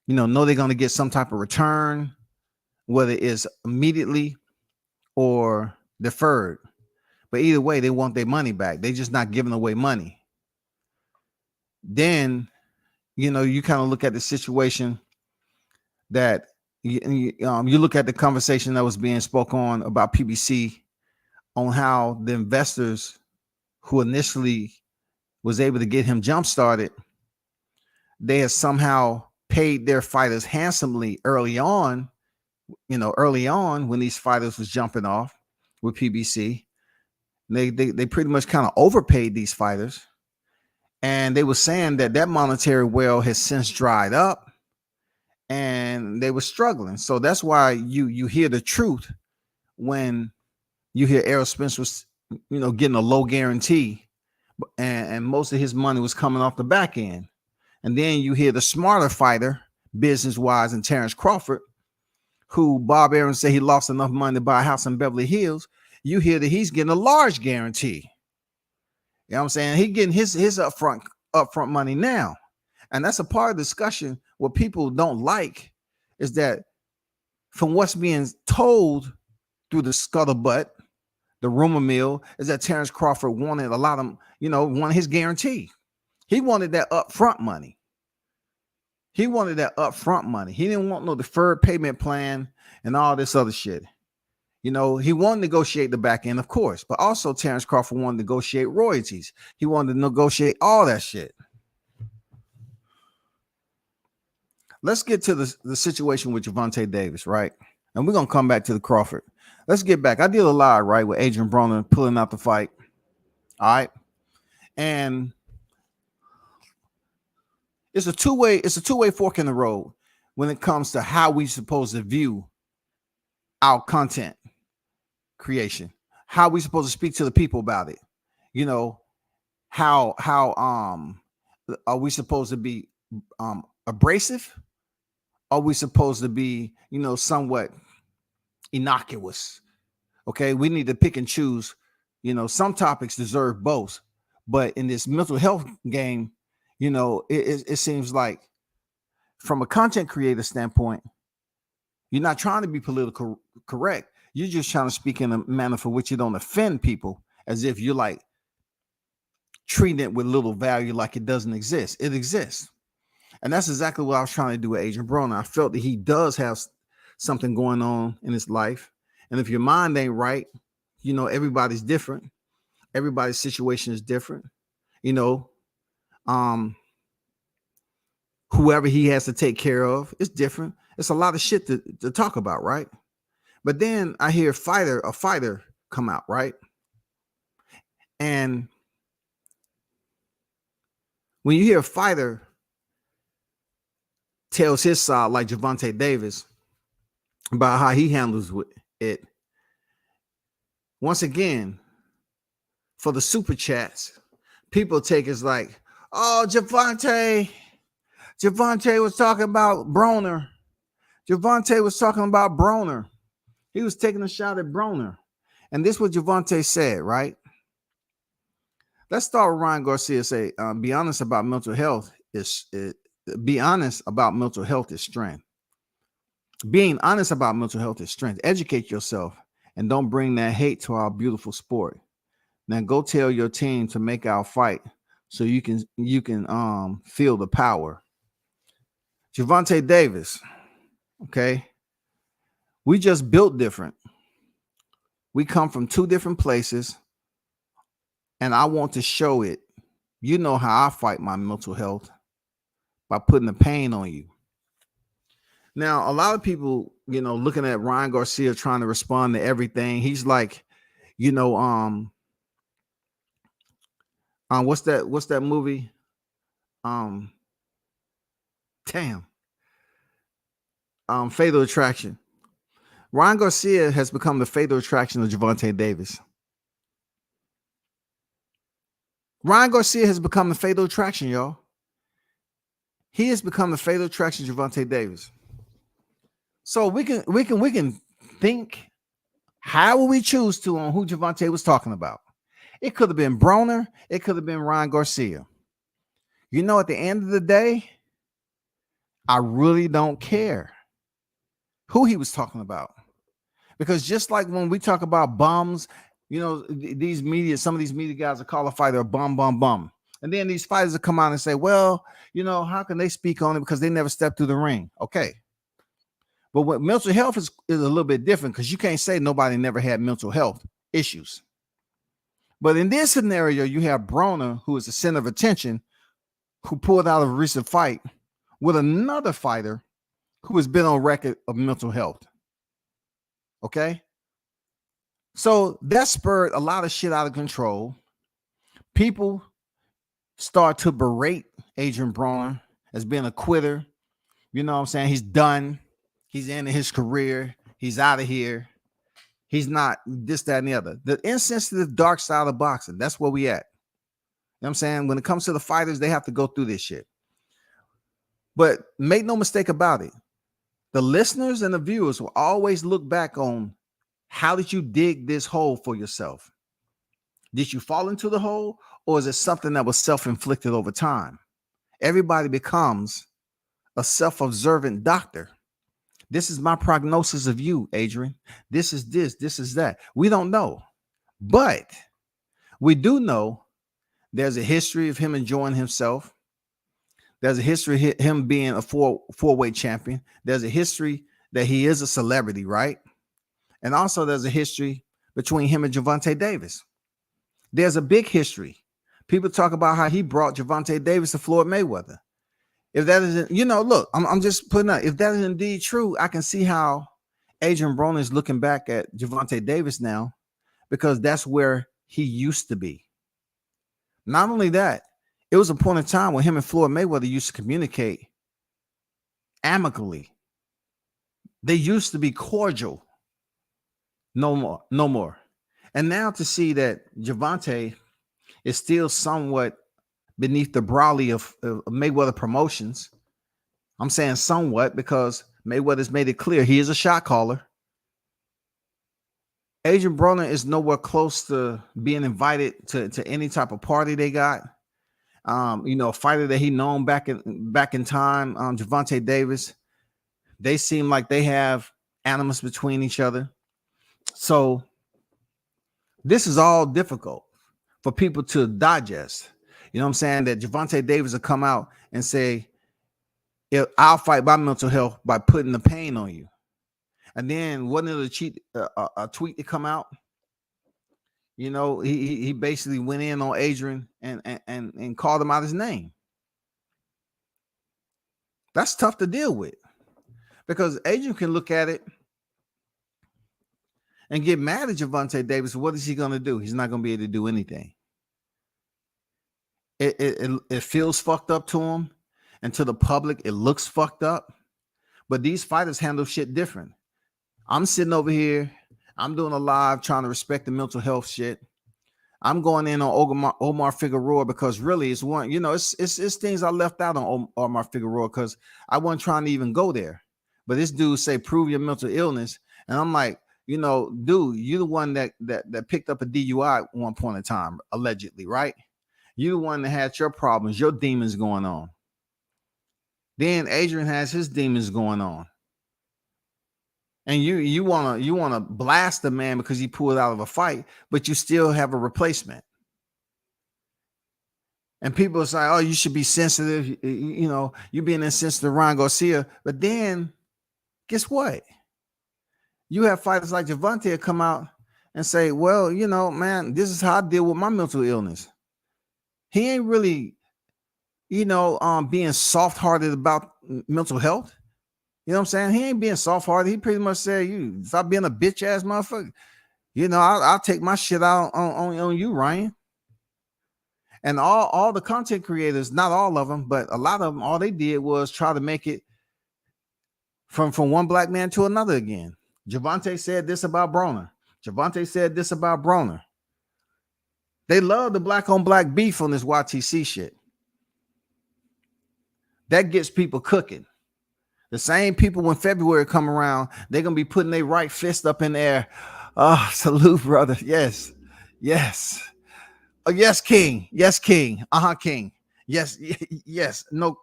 you know they're going to get some type of return, whether it's immediately or deferred. But either way, they want their money back. They're just not giving away money. Then, you know, you kind of look at the situation that you look at the conversation that was being spoke on about PBC, on how the investors who initially was able to get him jump started, they have somehow paid their fighters handsomely early on. You know, early on when these fighters was jumping off with PBC, they pretty much kind of overpaid these fighters, and they were saying that monetary well has since dried up, and they were struggling. So that's why you hear the truth when you hear Errol Spence was, you know, getting a low guarantee, and most of his money was coming off the back end. And then you hear the smarter fighter, business-wise, and Terrence Crawford, who Bob Arum said he lost enough money to buy a house in Beverly Hills. You hear that he's getting a large guarantee. You know what I'm saying? He's getting his upfront money now. And that's a part of the discussion. What people don't like is that from what's being told through the scuttlebutt, the rumor mill, is that Terrence Crawford wanted a lot of, you know, wanted his guarantee. He wanted that upfront money. He wanted that upfront money. He didn't want no deferred payment plan and all this other shit. You know, he wanted to negotiate the back end, of course, but also Terrence Crawford wanted to negotiate royalties. He wanted to negotiate all that shit. Let's get to the situation with Gervonta Davis, right? And we're going to come back to the Crawford. Let's get back. I did a live, right, with Adrian Broner pulling out the fight. All right. And it's a two-way fork in the road when it comes to how we supposed to view our content creation, how we supposed to speak to the people about it. You know, how are we supposed to be abrasive? Are we supposed to be, you know, somewhat innocuous? Okay, we need to pick and choose. You know, some topics deserve both, but in this mental health game, you know, it seems like from a content creator standpoint, you're not trying to be political correct. You're just trying to speak in a manner for which you don't offend people, as if you're like treating it with little value, like it doesn't exist. It exists. And that's exactly what I was trying to do with Adrian Broner. I felt that he does have something going on in his life. And if your mind ain't right, you know, everybody's different. Everybody's situation is different. You know, whoever he has to take care of is different. It's a lot of shit to talk about, right? But then I hear a fighter come out, right? And when you hear a fighter tells his side, like Gervonta Davis, about how he handles it, once again, for the super chats, people take it like, oh, Gervonta was talking about Broner. Gervonta was talking about Broner. He was taking a shot at Broner. And this is what Gervonta said, right? Let's start with Ryan Garcia. Say, be honest about mental health is strength. Being honest about mental health is strength. Educate yourself and don't bring that hate to our beautiful sport. Now go tell your team to make our fight so you can feel the power. Gervonta Davis, okay? We just built different. We come from two different places, and I want to show it. You know how I fight my mental health, by putting the pain on you. Now, a lot of people, looking at Ryan Garcia trying to respond to everything. He's like, what's that movie? Fatal Attraction. Ryan Garcia has become the fatal attraction of Gervonta Davis. Ryan Garcia has become the fatal attraction, y'all. He has become the fatal attraction of Gervonta Davis. So we can think how we choose to on who Gervonta was talking about. It could have been Broner. It could have been Ryan Garcia. At the end of the day, I really don't care who he was talking about. Because just like when we talk about bums, some of these media guys will call a fighter a bum. And then these fighters will come out and say, well, how can they speak on it because they never stepped through the ring? Okay. But what mental health is a little bit different, because you can't say nobody never had mental health issues. But in this scenario, you have Broner, who is the center of attention, who pulled out of a recent fight with another fighter who has been on record of mental health. Okay? So that spurred a lot of shit out of control. People start to berate Adrian Broner as being a quitter. You know what I'm saying? He's done. He's ending his career. He's out of here. He's not this, that, and the other. The insensitive dark side of boxing. That's where we at. You know what I'm saying? When it comes to the fighters, they have to go through this shit. But make no mistake about it. The listeners and the viewers will always look back on, how did you dig this hole for yourself? Did you fall into the hole, or is it something that was self-inflicted over time? Everybody becomes a self-observant doctor. This is my prognosis of you, Adrian. This is that. We don't know. But we do know there's a history of him enjoying himself. There's a history of him being a four-weight champion. There's a history that he is a celebrity, right? And also there's a history between him and Gervonta Davis. There's a big history. People talk about how he brought Gervonta Davis to Floyd Mayweather. If that isn't, look, I'm just putting out, if that is indeed true, I can see how Adrian Broner is looking back at Gervonta Davis now, because that's where he used to be. Not only that, it was a point in time when him and Floyd Mayweather used to communicate amicably. They used to be cordial. No more. And now to see that Gervonta is still somewhat beneath the brow of Mayweather Promotions. I'm saying somewhat because Mayweather's made it clear he is a shot caller. Adrian Broner is nowhere close to being invited to any type of party they got. A fighter that he known back in time, Gervonta Davis. They seem like they have animus between each other. So this is all difficult for people to digest. You know what I'm saying? That Gervonta Davis will come out and say, I'll fight my mental health by putting the pain on you. And then wasn't it a tweet to come out? He basically went in on Adrian and called him out his name. That's tough to deal with. Because Adrian can look at it and get mad at Gervonta Davis. What is he going to do? He's not going to be able to do anything. It feels fucked up to him, and to the public, it looks fucked up. But these fighters handle shit different. I'm sitting over here. I'm doing a live trying to respect the mental health shit. I'm going in on Omar Figueroa because really it's one, it's things I left out on Omar Figueroa because I wasn't trying to even go there. But this dude say, prove your mental illness. And I'm like, dude, you the one that picked up a DUI at one point in time, allegedly, right? You the one that had your problems, your demons going on. Then Adrian has his demons going on. And you wanna blast the man because he pulled out of a fight, but you still have a replacement. And people say, "Oh, you should be sensitive." You being insensitive to Ryan Garcia. But then, guess what? You have fighters like Gervonta come out and say, "Well, man, this is how I deal with my mental illness." He ain't really, being soft-hearted about mental health. You know what I'm saying? He ain't being soft-hearted. He pretty much said, "You stop being a bitch-ass motherfucker. I'll take my shit out on you, Ryan." And all the content creators, not all of them, but a lot of them, all they did was try to make it from one black man to another again. Gervonta said this about Broner. Gervonta said this about Broner. They love the black-on-black beef on this YTC shit. That gets people cooking. The same people when February come around, they're going to be putting their right fist up in the air. Oh, salute, brother. Yes. Yes. Oh, yes, King. Yes, King. King. Yes. Yes. No.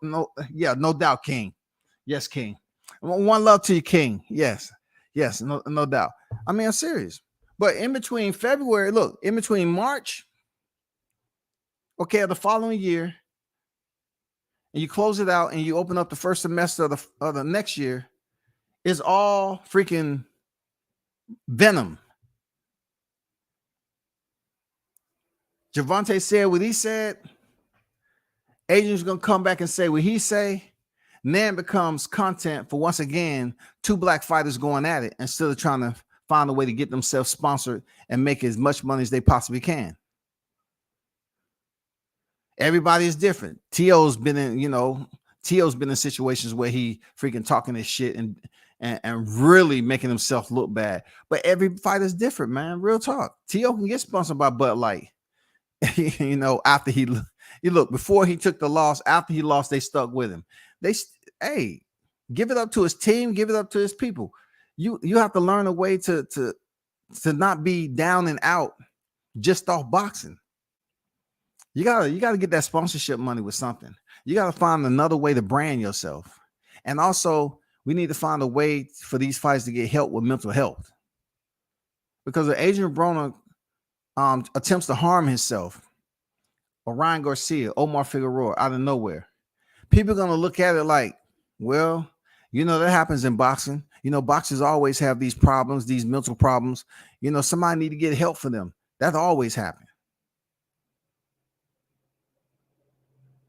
Yeah, no doubt, King. Yes, King. One love to you, King. Yes. Yes. No doubt. I mean, I'm serious. But in between February, look, in between March, the following year, and you close it out and you open up the first semester of the next year, it's all freaking venom. Gervonta said what he said. Adrian's going to come back and say what he say. Then becomes content for, once again, two black fighters going at it instead of trying to find a way to get themselves sponsored and make as much money as they possibly can. Everybody is different. T.O.'s been in situations where he freaking talking his shit and really making himself look bad. But every fight is different, man. Real talk. T.O. can get sponsored by Bud Light. After he before he took the loss, after he lost, they stuck with him. Hey, give it up to his team, give it up to his people. You have to learn a way to not be down and out just off boxing. You gotta get that sponsorship money with something. You gotta find another way to brand yourself. And also, we need to find a way for these fights to get help with mental health. Because if Adrian Broner attempts to harm himself, or Ryan Garcia, Omar Figueroa, out of nowhere, people are gonna look at it like, well, that happens in boxing. Boxers always have these problems, these mental problems. Somebody need to get help for them. That always happens.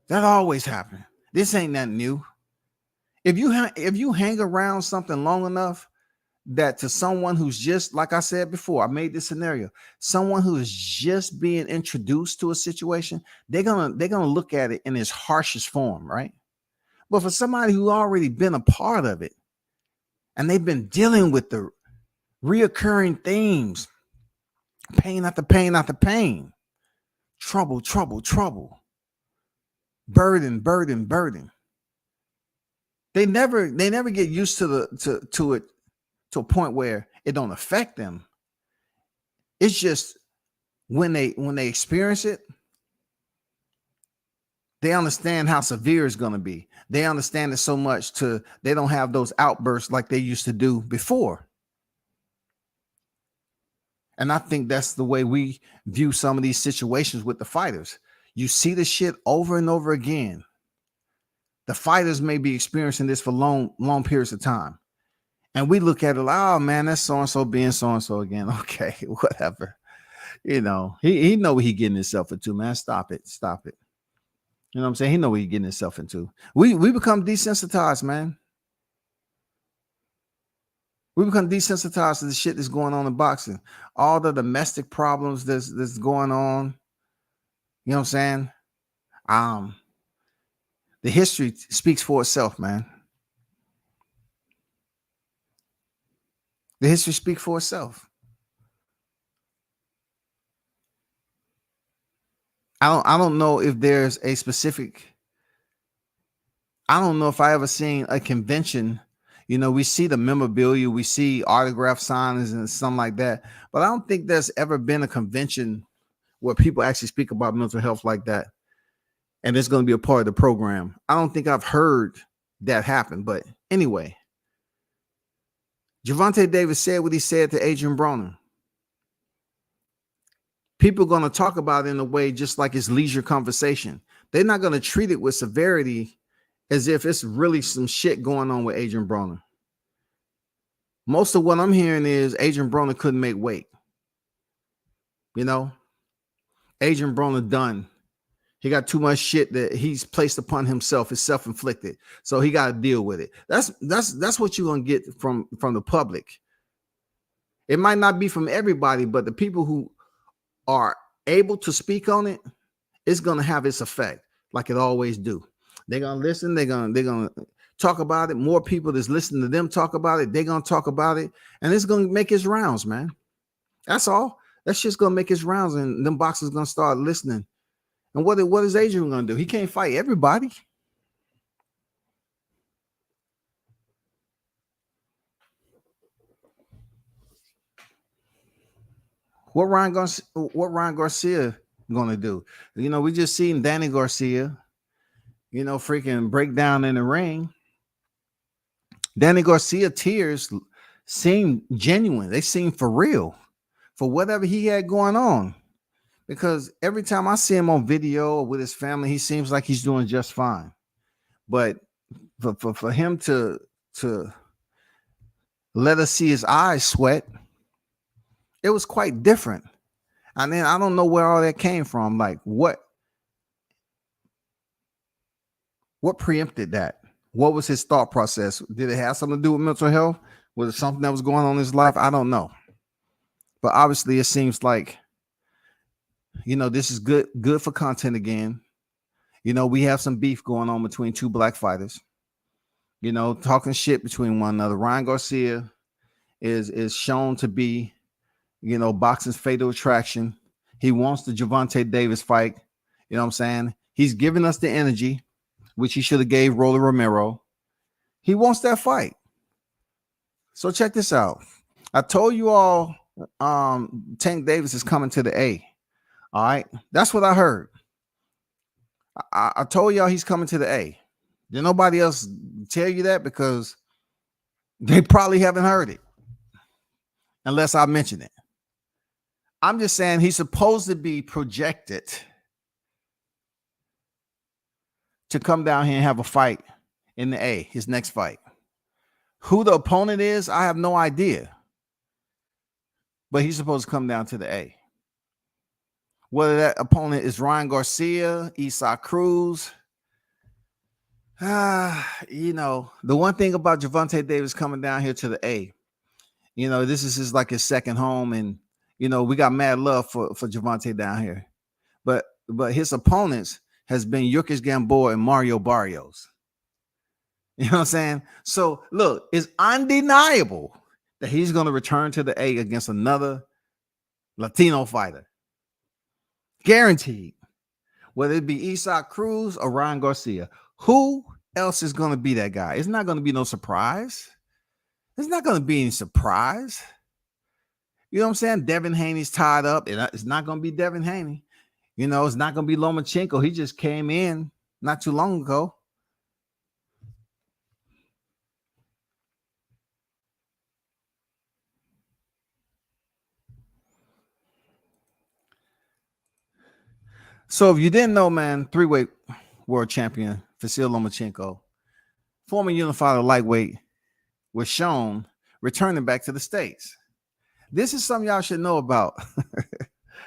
That always happened. This ain't nothing new. If you hang around something long enough, that to someone who's just, like I said before, I made this scenario, someone who is just being introduced to a situation, they're gonna look at it in its harshest form, right? But for somebody who already been a part of it, and they've been dealing with the reoccurring themes, pain after pain after pain, trouble, burden. They never get used to it to a point where it don't affect them. It's just when they experience it, they understand how severe it's going to be. They understand it so much they don't have those outbursts like they used to do before. And I think that's the way we view some of these situations with the fighters. You see the shit over and over again. The fighters may be experiencing this for long periods of time. And we look at it like, oh man, that's so-and-so being so-and-so again. Okay, whatever. He know what he getting himself into, man. Stop it. You know what I'm saying? He know what he getting himself into. We become desensitized, man. We become desensitized to the shit that's going on in boxing. All the domestic problems that's going on. You know what I'm saying? The history speaks for itself, man. The history speaks for itself. I don't know if there's a specific. I don't know if I ever seen a convention. You know, we see the memorabilia, we see autograph signings and something like that, but I don't think there's ever been a convention where people actually speak about mental health like that, and it's going to be a part of the program. I don't think I've heard that happen, but anyway, Gervonta Davis said what he said to Adrian Broner. People are going to talk about it in a way just like it's leisure conversation. They're not going to treat it with severity as if it's really some shit going on with Adrian Broner. Most of what I'm hearing is Adrian Broner couldn't make weight. You know, Adrian Broner done. He got too much shit that he's placed upon himself. It's self-inflicted. So he got to deal with it. That's what you're going to get from the public. It might not be from everybody, but the people who are able to speak on it, it's going to have its effect like it always do. They're going to listen. They're going to talk about it. More people that's listening to them talk about it. They're going to talk about it. And it's going to make its rounds, man. That's all. That shit's going to make its rounds. And them boxers going to start listening. And what is Adrian going to do? He can't fight everybody. What Ryan Garcia going to do? You know, we just seen Danny Garcia, you know, freaking break down in the ring. Danny Garcia tears seem genuine. They seem for real for whatever he had going on. Because every time I see him on video with his family, he seems like he's doing just fine. But for him to let us see his eyes sweat, it was quite different. And then I don't know where all that came from. Like what preempted that? What was his thought process? Did it have something to do with mental health? Was it something that was going on in his life? I don't know. But obviously it seems like, you know, this is good for content again. You know, we have some beef going on between two black fighters, you know, talking shit between one another. Ryan Garcia is shown to be, you know, boxing's fatal attraction. He wants the Gervonta Davis fight. You know what I'm saying? He's giving us the energy, which he should have gave Rolly Romero. He wants that fight. So check this out. I told you all Tank Davis is coming to the A. All right. That's what I heard. I told y'all he's coming to the A. Did nobody else tell you that? Because they probably haven't heard it. Unless I mention it. I'm just saying he's supposed to be projected to come down here and have a fight in the A, his next fight. Who the opponent is, I have no idea. But he's supposed to come down to the A. Whether that opponent is Ryan Garcia, Isaac Cruz. You know, the one thing about Gervonta Davis coming down here to the A, you know, this is like his second home. And, you know, we got mad love for Gervonta down here. But his opponents has been Yurkis Gamboa and Mario Barrios. You know what I'm saying? So, look, it's undeniable that he's going to return to the A against another Latino fighter. Guaranteed. Whether it be Isaac Cruz or Ryan Garcia. Who else is going to be that guy? It's not going to be no surprise. It's not going to be any surprise. You know what I'm saying? Devin Haney's tied up. It's not going to be Devin Haney. You know, it's not going to be Lomachenko. He just came in not too long ago. So if you didn't know, man, 3-weight world champion Vasyl Lomachenko, former unified lightweight, was shown returning back to the States. This is something y'all should know about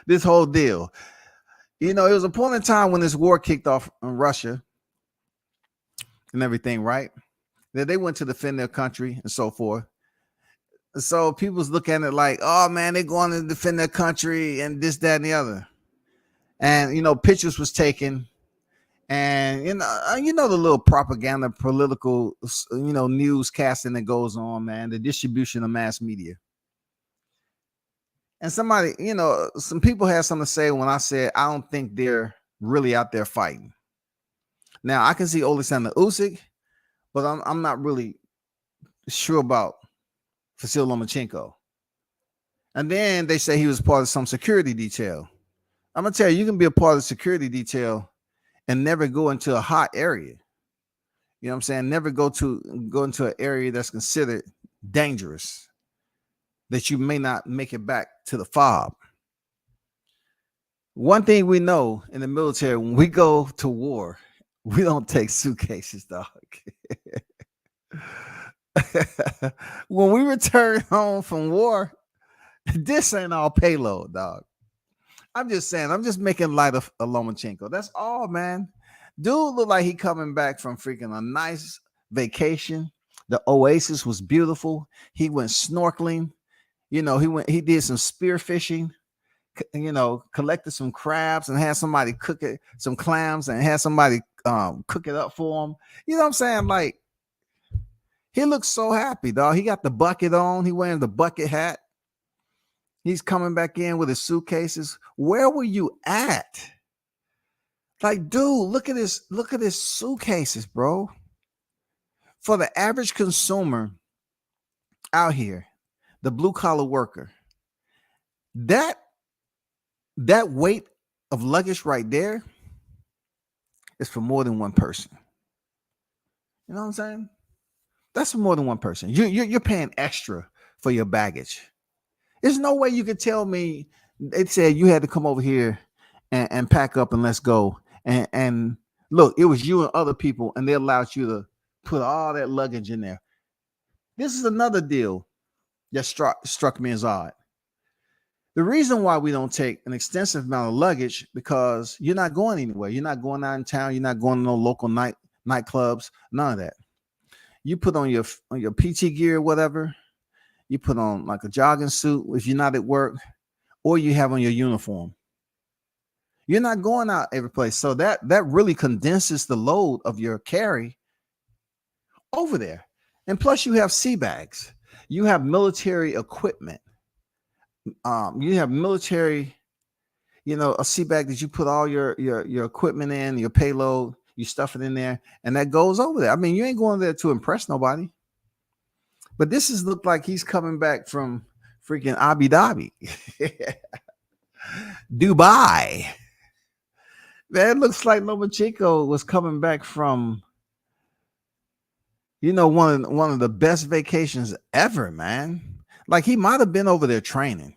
this whole deal. You know, it was a point in time when this war kicked off in Russia and everything, right? That they went to defend their country and so forth. So people's looking at it like, oh man, they're going to defend their country and this, that, and the other. And pictures was taken, and the little propaganda, political, newscasting that goes on, man. The distribution of mass media. And somebody, some people had something to say when I said I don't think they're really out there fighting. Now I can see Oleksandr Usyk, but I'm not really sure about Vasyl Lomachenko. And then they say he was part of some security detail. I'm gonna tell you, you can be a part of the security detail and never go into a hot area. You know what I'm saying? Never go into an area that's considered dangerous, that you may not make it back to the fob. One thing we know in the military, when we go to war, we don't take suitcases, dog. When we return home from war, this ain't all payload, dog. I'm just saying, I'm just making light of Lomachenko. That's all, man. Dude looked like he coming back from freaking a nice vacation. The oasis was beautiful. He went snorkeling. He did some spear fishing, collected some crabs and had somebody cook it, some clams, and had somebody cook it up for him. You know what I'm saying? Like, he looks so happy, dog. He got the bucket on. He wearing the bucket hat. He's coming back in with his suitcases. Where were you at? Like, dude, look at his suitcases, bro. For the average consumer out here, the blue collar worker, that weight of luggage right there is for more than one person. You know what I'm saying? That's for more than one person. You're paying extra for your baggage. There's no way you could tell me they said you had to come over here and pack up and let's go. And look, it was you and other people, and they allowed you to put all that luggage in there. This is another deal that struck me as odd. The reason why we don't take an extensive amount of luggage, because you're not going anywhere. You're not going out in town. You're not going to no local nightclubs. None of that. You put on your PT gear, whatever. You put on like a jogging suit if you're not at work, or you have on your uniform. You're not going out every place. So that really condenses the load of your carry over there. And plus you have sea bags. You have military equipment. You have military, a sea bag that you put all your equipment in, your payload, you stuff it in there, and that goes over there. I mean, you ain't going there to impress nobody. But this looked like he's coming back from freaking Abu Dhabi. Dubai. Man, it looks like Lomachenko was coming back from, one of the best vacations ever, man. Like, he might have been over there training,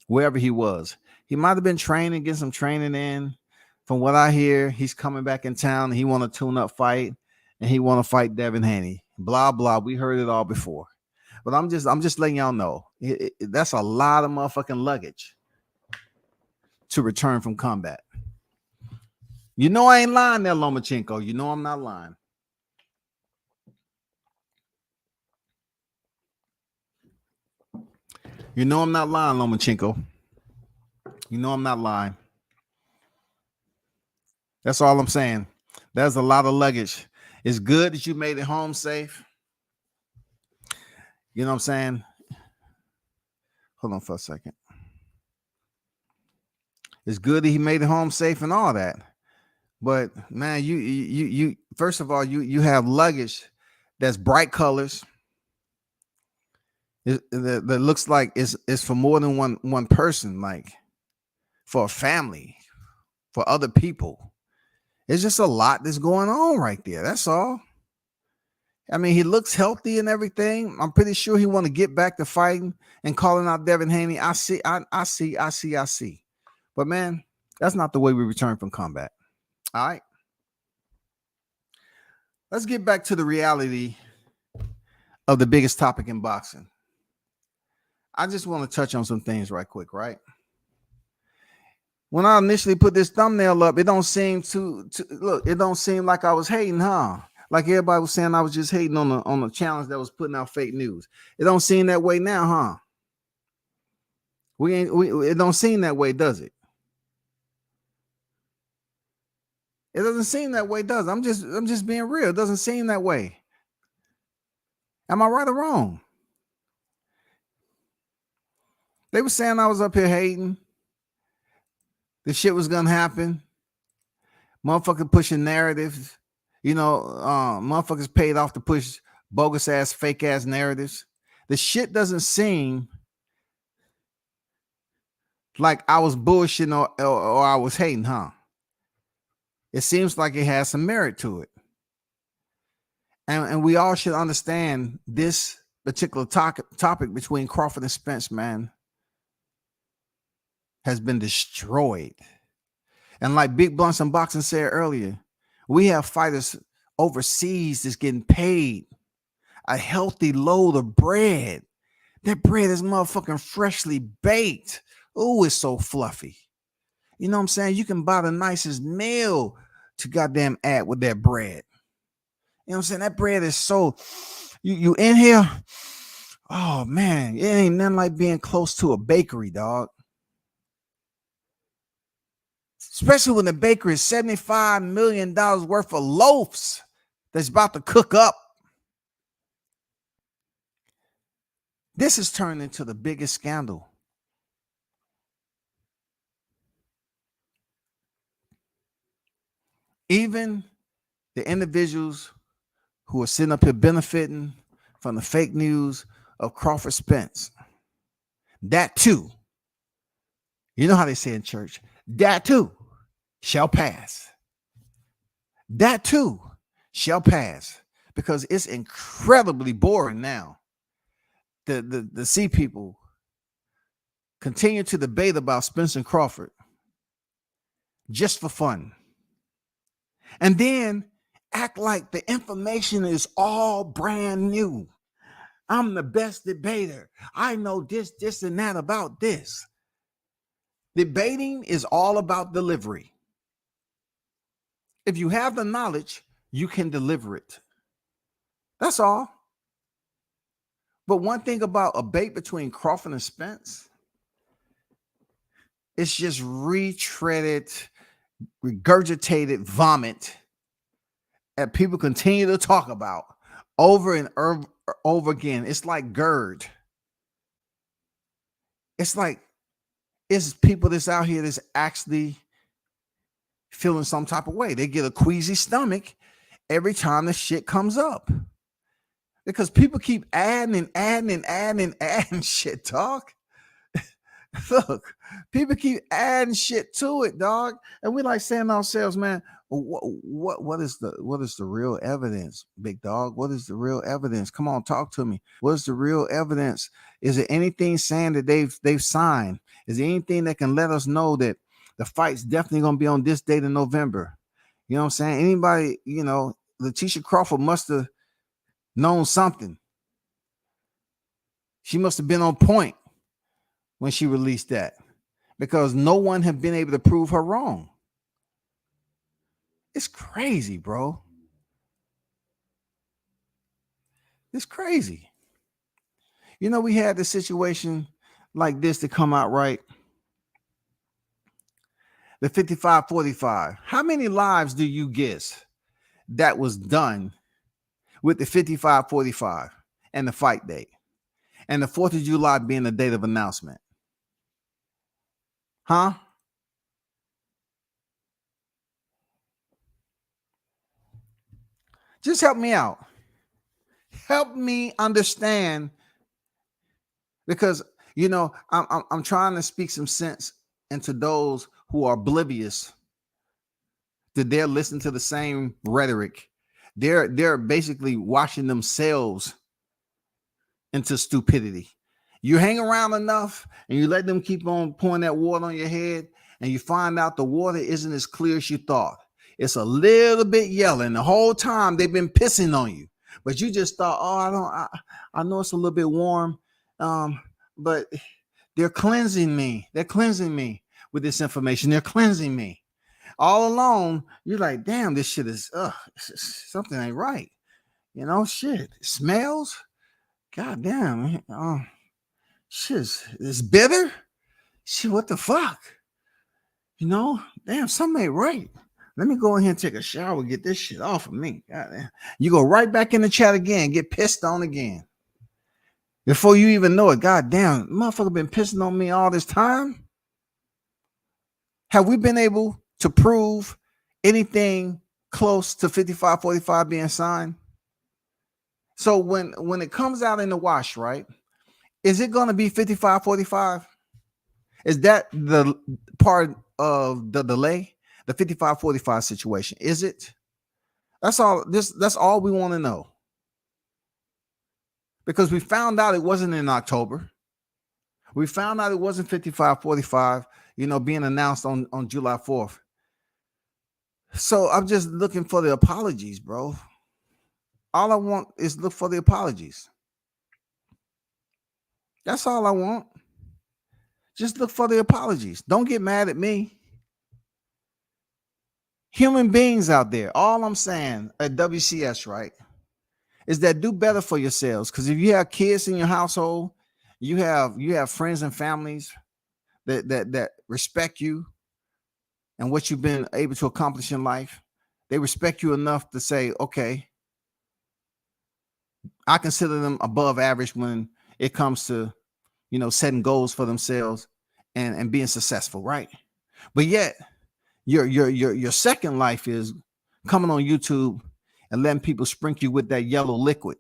wherever he was. He might have been training, getting some training in. From what I hear, he's coming back in town. And he want a tune-up fight, and he want to fight Devin Haney. Blah blah. We heard it all before, but I'm just letting y'all know that's a lot of motherfucking luggage to return from combat. I ain't lying there, Lomachenko. I'm not lying. I'm not lying, Lomachenko. I'm not lying. That's all I'm saying. There's a lot of luggage. It's good that you made it home safe. You know what I'm saying? Hold on for a second. It's good that he made it home safe and all that. But man, you first of all, you have luggage that's bright colors. That looks like it's for more than one person, like for a family, for other people. It's just a lot that's going on right there. That's all. I mean, he looks healthy and everything. I'm pretty sure he want to get back to fighting and calling out Devin Haney. I see. But man, that's not the way we return from combat. All right. Let's get back to the reality of the biggest topic in boxing. I just want to touch on some things right quick, right? When I initially put this thumbnail up, it don't seem to look, it don't seem like I was hating, huh? Like everybody was saying, I was just hating on the challenge that was putting out fake news. It don't seem that way now, huh? It don't seem that way, does it? It doesn't seem that way, does it? I'm just being real. It doesn't seem that way. Am I right or wrong? They were saying I was up here hating. This shit was gonna happen. Motherfucker pushing narratives. Motherfuckers paid off to push bogus ass, fake ass narratives. The shit doesn't seem like I was bullshitting or I was hating, huh? It seems like it has some merit to it. And we all should understand this particular topic between Crawford and Spence, man, has been destroyed. And like Big Blunts and Boxing said earlier, we have fighters overseas that's getting paid a healthy load of bread. That bread is motherfucking freshly baked. Oh, it's so fluffy. You know what I'm saying? You can buy the nicest meal to goddamn add with that bread. You know what I'm saying? That bread is so, you in here, oh man, it ain't nothing like being close to a bakery, dog. Especially when the bakery is $75 million worth of loaves that's about to cook up. This has turned into the biggest scandal. Even the individuals who are sitting up here benefiting from the fake news of Crawford Spence, that too, you know how they say in church, that too shall pass. That too shall pass, because it's incredibly boring now to see people continue to debate about Spence and Crawford just for fun, and then act like the information is all brand new. I'm the best debater. I know this, and that about this. Debating is all about delivery. If you have the knowledge, you can deliver it. That's all. But one thing about a debate between Crawford and Spence, it's just retreaded, regurgitated vomit that people continue to talk about over and over again. It's like GERD. It's like it's people that's out here that's actually feeling some type of way. They get a queasy stomach every time the shit comes up, because people keep adding shit, dog. Look, people keep adding shit to it, dog, and we like saying to ourselves, man, what is the real evidence, big dog? What is the real evidence? Come on, talk to me. What is the real evidence? Is there anything saying that they've signed? Is there anything that can let us know that the fight's definitely gonna be on this date in November? You know what I'm saying? Anybody, Letitia Crawford must have known something. She must have been on point when she released that, because no one had been able to prove her wrong. It's crazy, bro. It's crazy. We had the situation like this to come out right. The 55-45. How many lives do you guess that was done with the 55-45 and the fight date, and the 4th of July being the date of announcement? Huh? Just help me out. Help me understand, because I'm trying to speak some sense into those who are oblivious that they're listening to the same rhetoric. They're basically washing themselves into stupidity. You hang around enough and you let them keep on pouring that water on your head, and you find out the water isn't as clear as you thought. It's a little bit yellow, and the whole time they've been pissing on you, but you just thought, I know it's a little bit warm, but they're cleansing me. They're cleansing me with this information. They're cleansing me. all alone, you're like, damn, this shit is something ain't right. You know, shit. It smells. God damn. Shit, it's bitter. Shit, what the fuck? You know, damn, something ain't right. Let me go in here and take a shower, get this shit off of me. God damn. You go right back in the chat again, get pissed on again. Before you even know it, god damn, motherfucker been pissing on me all this time. Have we been able to prove anything close to 55-45 being signed? So when it comes out in the wash, right? Is it going to be 55-45? Is that the part of the delay? The 55-45 situation? Is it? That's all we want to know. Because we found out it wasn't in October. We found out it wasn't 55-45, being announced on July 4th. So I'm just looking for the apologies, bro. All I want is look for the apologies. That's all I want. Just look for the apologies. Don't get mad at me. Human beings out there, all I'm saying at WCS, right, is that do better for yourselves. Because if you have kids in your household, you have friends and families that respect you and what you've been able to accomplish in life. They respect you enough to say, okay, I consider them above average when it comes to, setting goals for themselves and being successful, right? But yet your second life is coming on YouTube and letting people sprinkle you with that yellow liquid.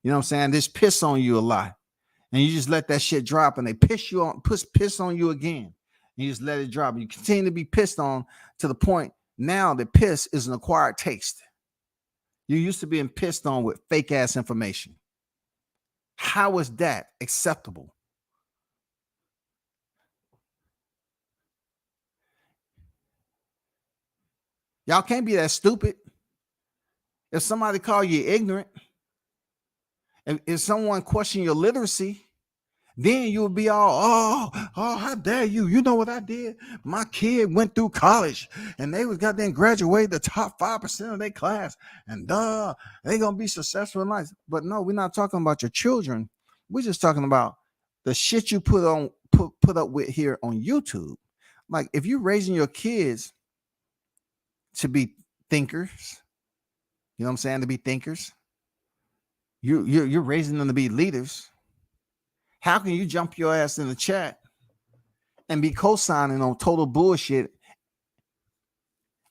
You know what I'm saying? Just piss on you a lot. And you just let that shit drop and they piss on you again. You just let it drop. You continue to be pissed on to the point now that piss is an acquired taste. You used to being pissed on with fake ass information. How is that acceptable? Y'all can't be that stupid. If somebody call you ignorant, if someone question your literacy, then you'll be all, how dare you? You know what I did? My kid went through college and they was goddamn graduate the top 5% of their class. And they gonna be successful in life. But no, we're not talking about your children. We're just talking about the shit you put up with here on YouTube. Like if you're raising your kids to be thinkers, you know what I'm saying? To be thinkers, you're raising them to be leaders. How can you jump your ass in the chat and be co-signing on total bullshit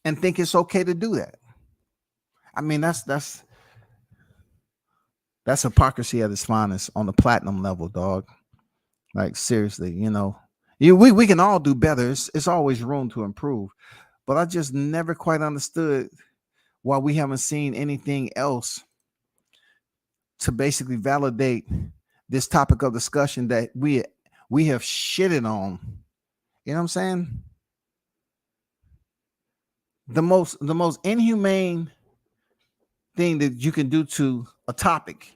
and think it's okay to do that? I mean, that's hypocrisy at its finest on the platinum level, dog. Like seriously, we can all do better. It's always room to improve, but I just never quite understood why we haven't seen anything else to basically validate this topic of discussion that we have shitted on. You know what I'm saying? The most inhumane thing that you can do to a topic,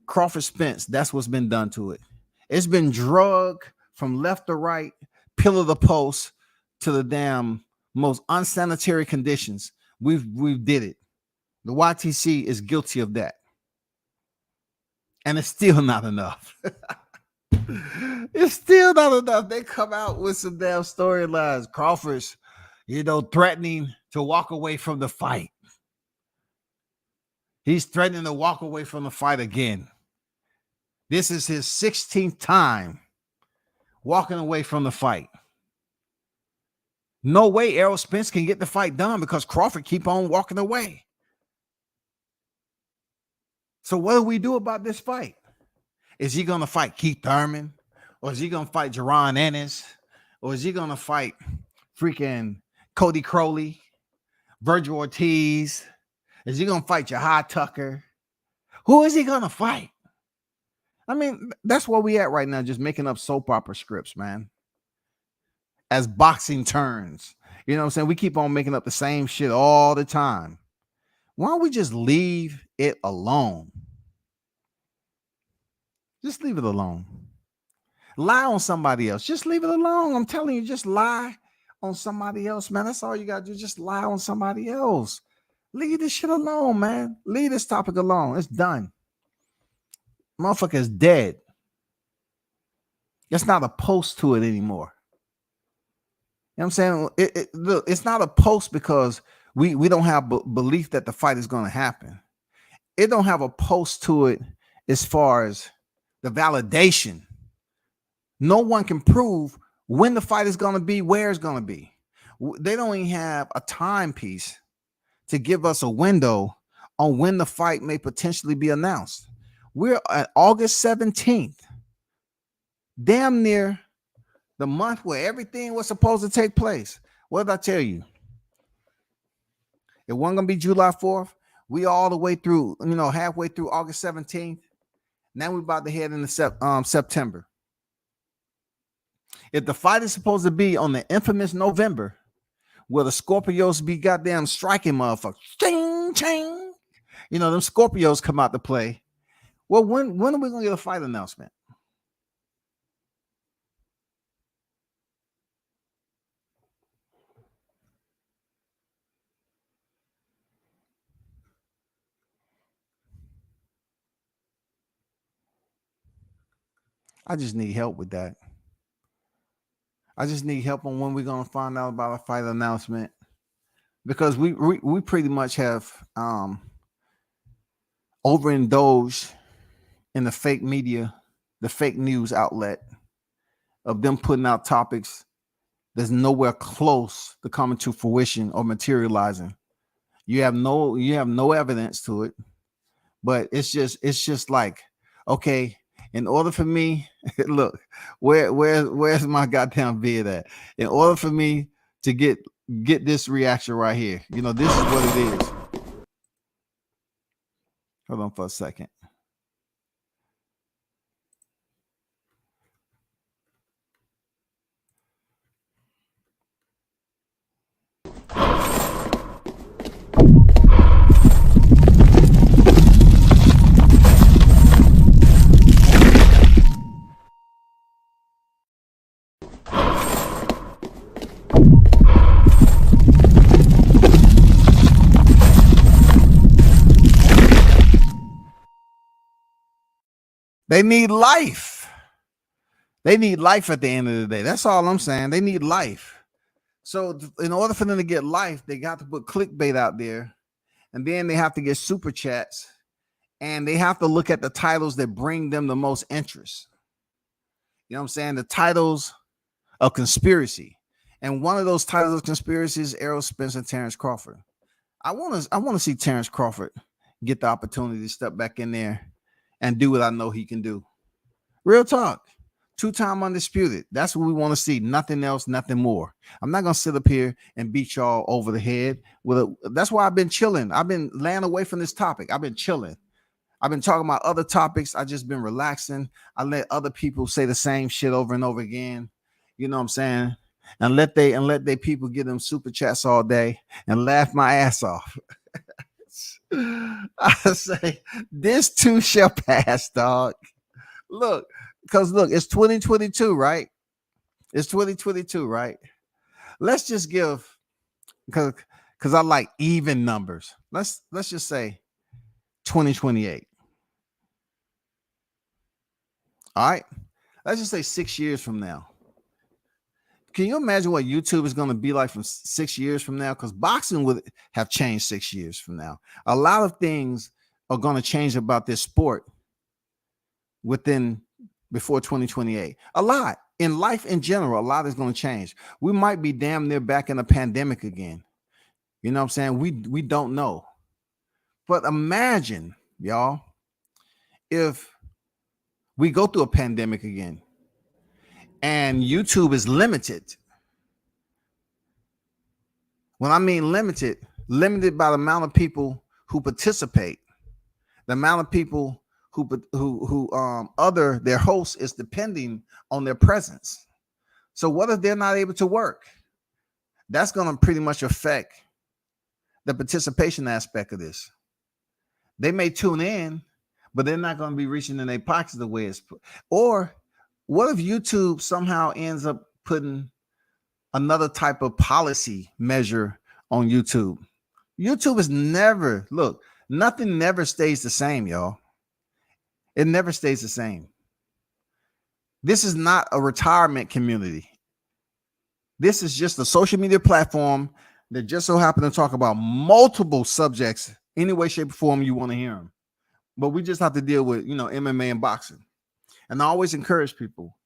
Crawford Spence, that's what's been done to it. It's been drug from left to right, pillar to post to the damn most unsanitary conditions. We've did it. The YTC is guilty of that. And it's still not enough. It's still not enough. They come out with some damn storylines. Crawford's, threatening to walk away from the fight. He's threatening to walk away from the fight again. This is his 16th time walking away from the fight. No way Errol Spence can get the fight done because Crawford keep on walking away. So what do we do about this fight? Is he going to fight Keith Thurman? Or is he going to fight Jaron Ennis? Or is he going to fight freaking Cody Crowley, Virgil Ortiz? Is he going to fight Jahad Tucker? Who is he going to fight? I mean, that's where we at right now, just making up soap opera scripts, man. As boxing turns. You know what I'm saying? We keep on making up the same shit all the time. Why don't we just leave it alone? Just leave it alone. Lie on somebody else. Just leave it alone. I'm telling you, just lie on somebody else, man. That's all you gotta do. Just lie on somebody else. Leave this shit alone, man. Leave this topic alone. It's done. Motherfucker is dead. It's not a post to it anymore. You know what I'm saying? Look, it's not a post because we don't have belief that the fight is going to happen. It don't have a post to it as far as the validation. No one can prove when the fight is going to be, where it's going to be. They don't even have a timepiece to give us a window on when the fight may potentially be announced. We're at August 17th, damn near the month where everything was supposed to take place. What did I tell you? It wasn't going to be July 4th. We all the way through, halfway through August 17th. Now we're about to head into September. If the fight is supposed to be on the infamous November, where the Scorpios be goddamn striking motherfuckers, ching, ching, them Scorpios come out to play. Well, when are we going to get a fight announcement? I just need help with that. I just need help on when we're going to find out about a fight announcement, because we pretty much have overindulged in the fake media, the fake news outlet of them putting out topics that's nowhere close to coming to fruition or materializing. You have no evidence to it, but it's just like, okay, in order for me, look, where's my goddamn vid at? In order for me to get this reaction right here, this is what it is. Hold on for a second. They need life. They need life at the end of the day. That's all I'm saying. They need life. So in order for them to get life, they got to put clickbait out there, and then they have to get super chats, and they have to look at the titles that bring them the most interest. You know what I'm saying? The titles of conspiracy. And one of those titles of conspiracy is Errol Spence and Terrence Crawford. I want to see Terrence Crawford get the opportunity to step back in there and do what I know he can do. Real talk. 2-time undisputed. That's what we want to see. Nothing else, nothing more. I'm not going to sit up here and beat y'all over the head. That's why I've been chilling. I've been laying away from this topic. I've been chilling. I've been talking about other topics. I just been relaxing. I let other people say the same shit over and over again. You know what I'm saying? And let they people get them super chats all day and laugh my ass off. I say this too shall pass, dog. Look, it's 2022, right? It's 2022, right? Let's just give, because I like even numbers. Let's just say 2028. All right. Let's just say 6 years from now. Can you imagine what YouTube is going to be like from 6 years from now? Because boxing would have changed 6 years from now. A lot of things are going to change about this sport before 2028. A lot. In life in general, a lot is going to change. We might be damn near back in a pandemic again. You know what I'm saying? We don't know. But imagine, y'all, if we go through a pandemic again and YouTube is limited. When I mean limited by the amount of people who participate, the amount of people who their host is depending on their presence. So what if they're not able to work? That's going to pretty much affect the participation aspect of this. They may tune in, but they're not going to be reaching in their pockets the way it's put. Or what if YouTube somehow ends up putting another type of policy measure on YouTube. YouTube is never, look, nothing never stays the same, y'all. It never stays the same. This is not a retirement community. This is just a social media platform that just so happen to talk about multiple subjects, any way, shape, or form you want to hear them. But we just have to deal with, MMA and boxing. And I always encourage people,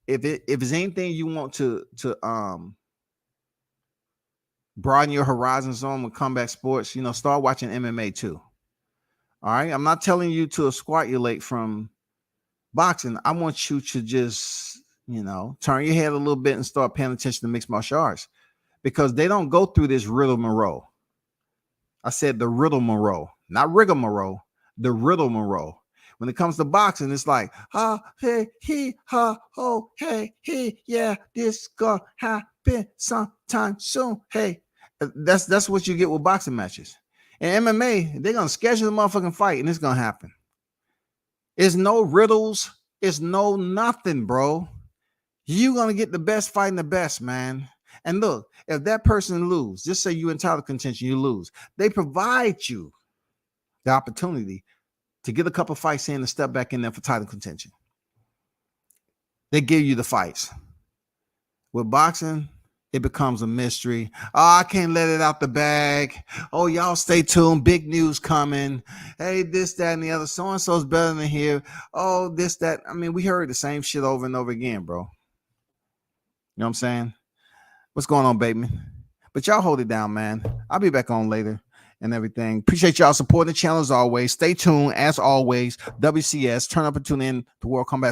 if it's anything you want to broaden your horizons on with combat sports, start watching MMA too. All right. I'm not telling you to squatulate from boxing. I want you to just, turn your head a little bit and start paying attention to mixed martial arts, because they don't go through this rigmarole. I said the rigmarole, not rigmarole, the rigmarole. When it comes to boxing, it's like, hey, he, oh, hey, he, yeah, this gonna happen sometime soon. Hey, that's what you get with boxing matches. In MMA, they're gonna schedule the motherfucking fight and it's gonna happen. It's no riddles, it's no nothing, bro. You're gonna get the best fighting the best, man. And look, if that person lose, just say you in title contention, you lose. They provide you the opportunity to get a couple fights in and step back in there for title contention. They give you the fights. With boxing, it becomes a mystery. Oh, I can't let it out the bag. Oh, y'all stay tuned. Big news coming. Hey, this, that, and the other. So-and-so's better than here. Oh, this, that. I mean, we heard the same shit over and over again, bro. You know what I'm saying? What's going on, baby? But y'all hold it down, man. I'll be back on later and everything. Appreciate y'all supporting the channel as always. Stay tuned as always. WCS, turn up and tune in to World Combat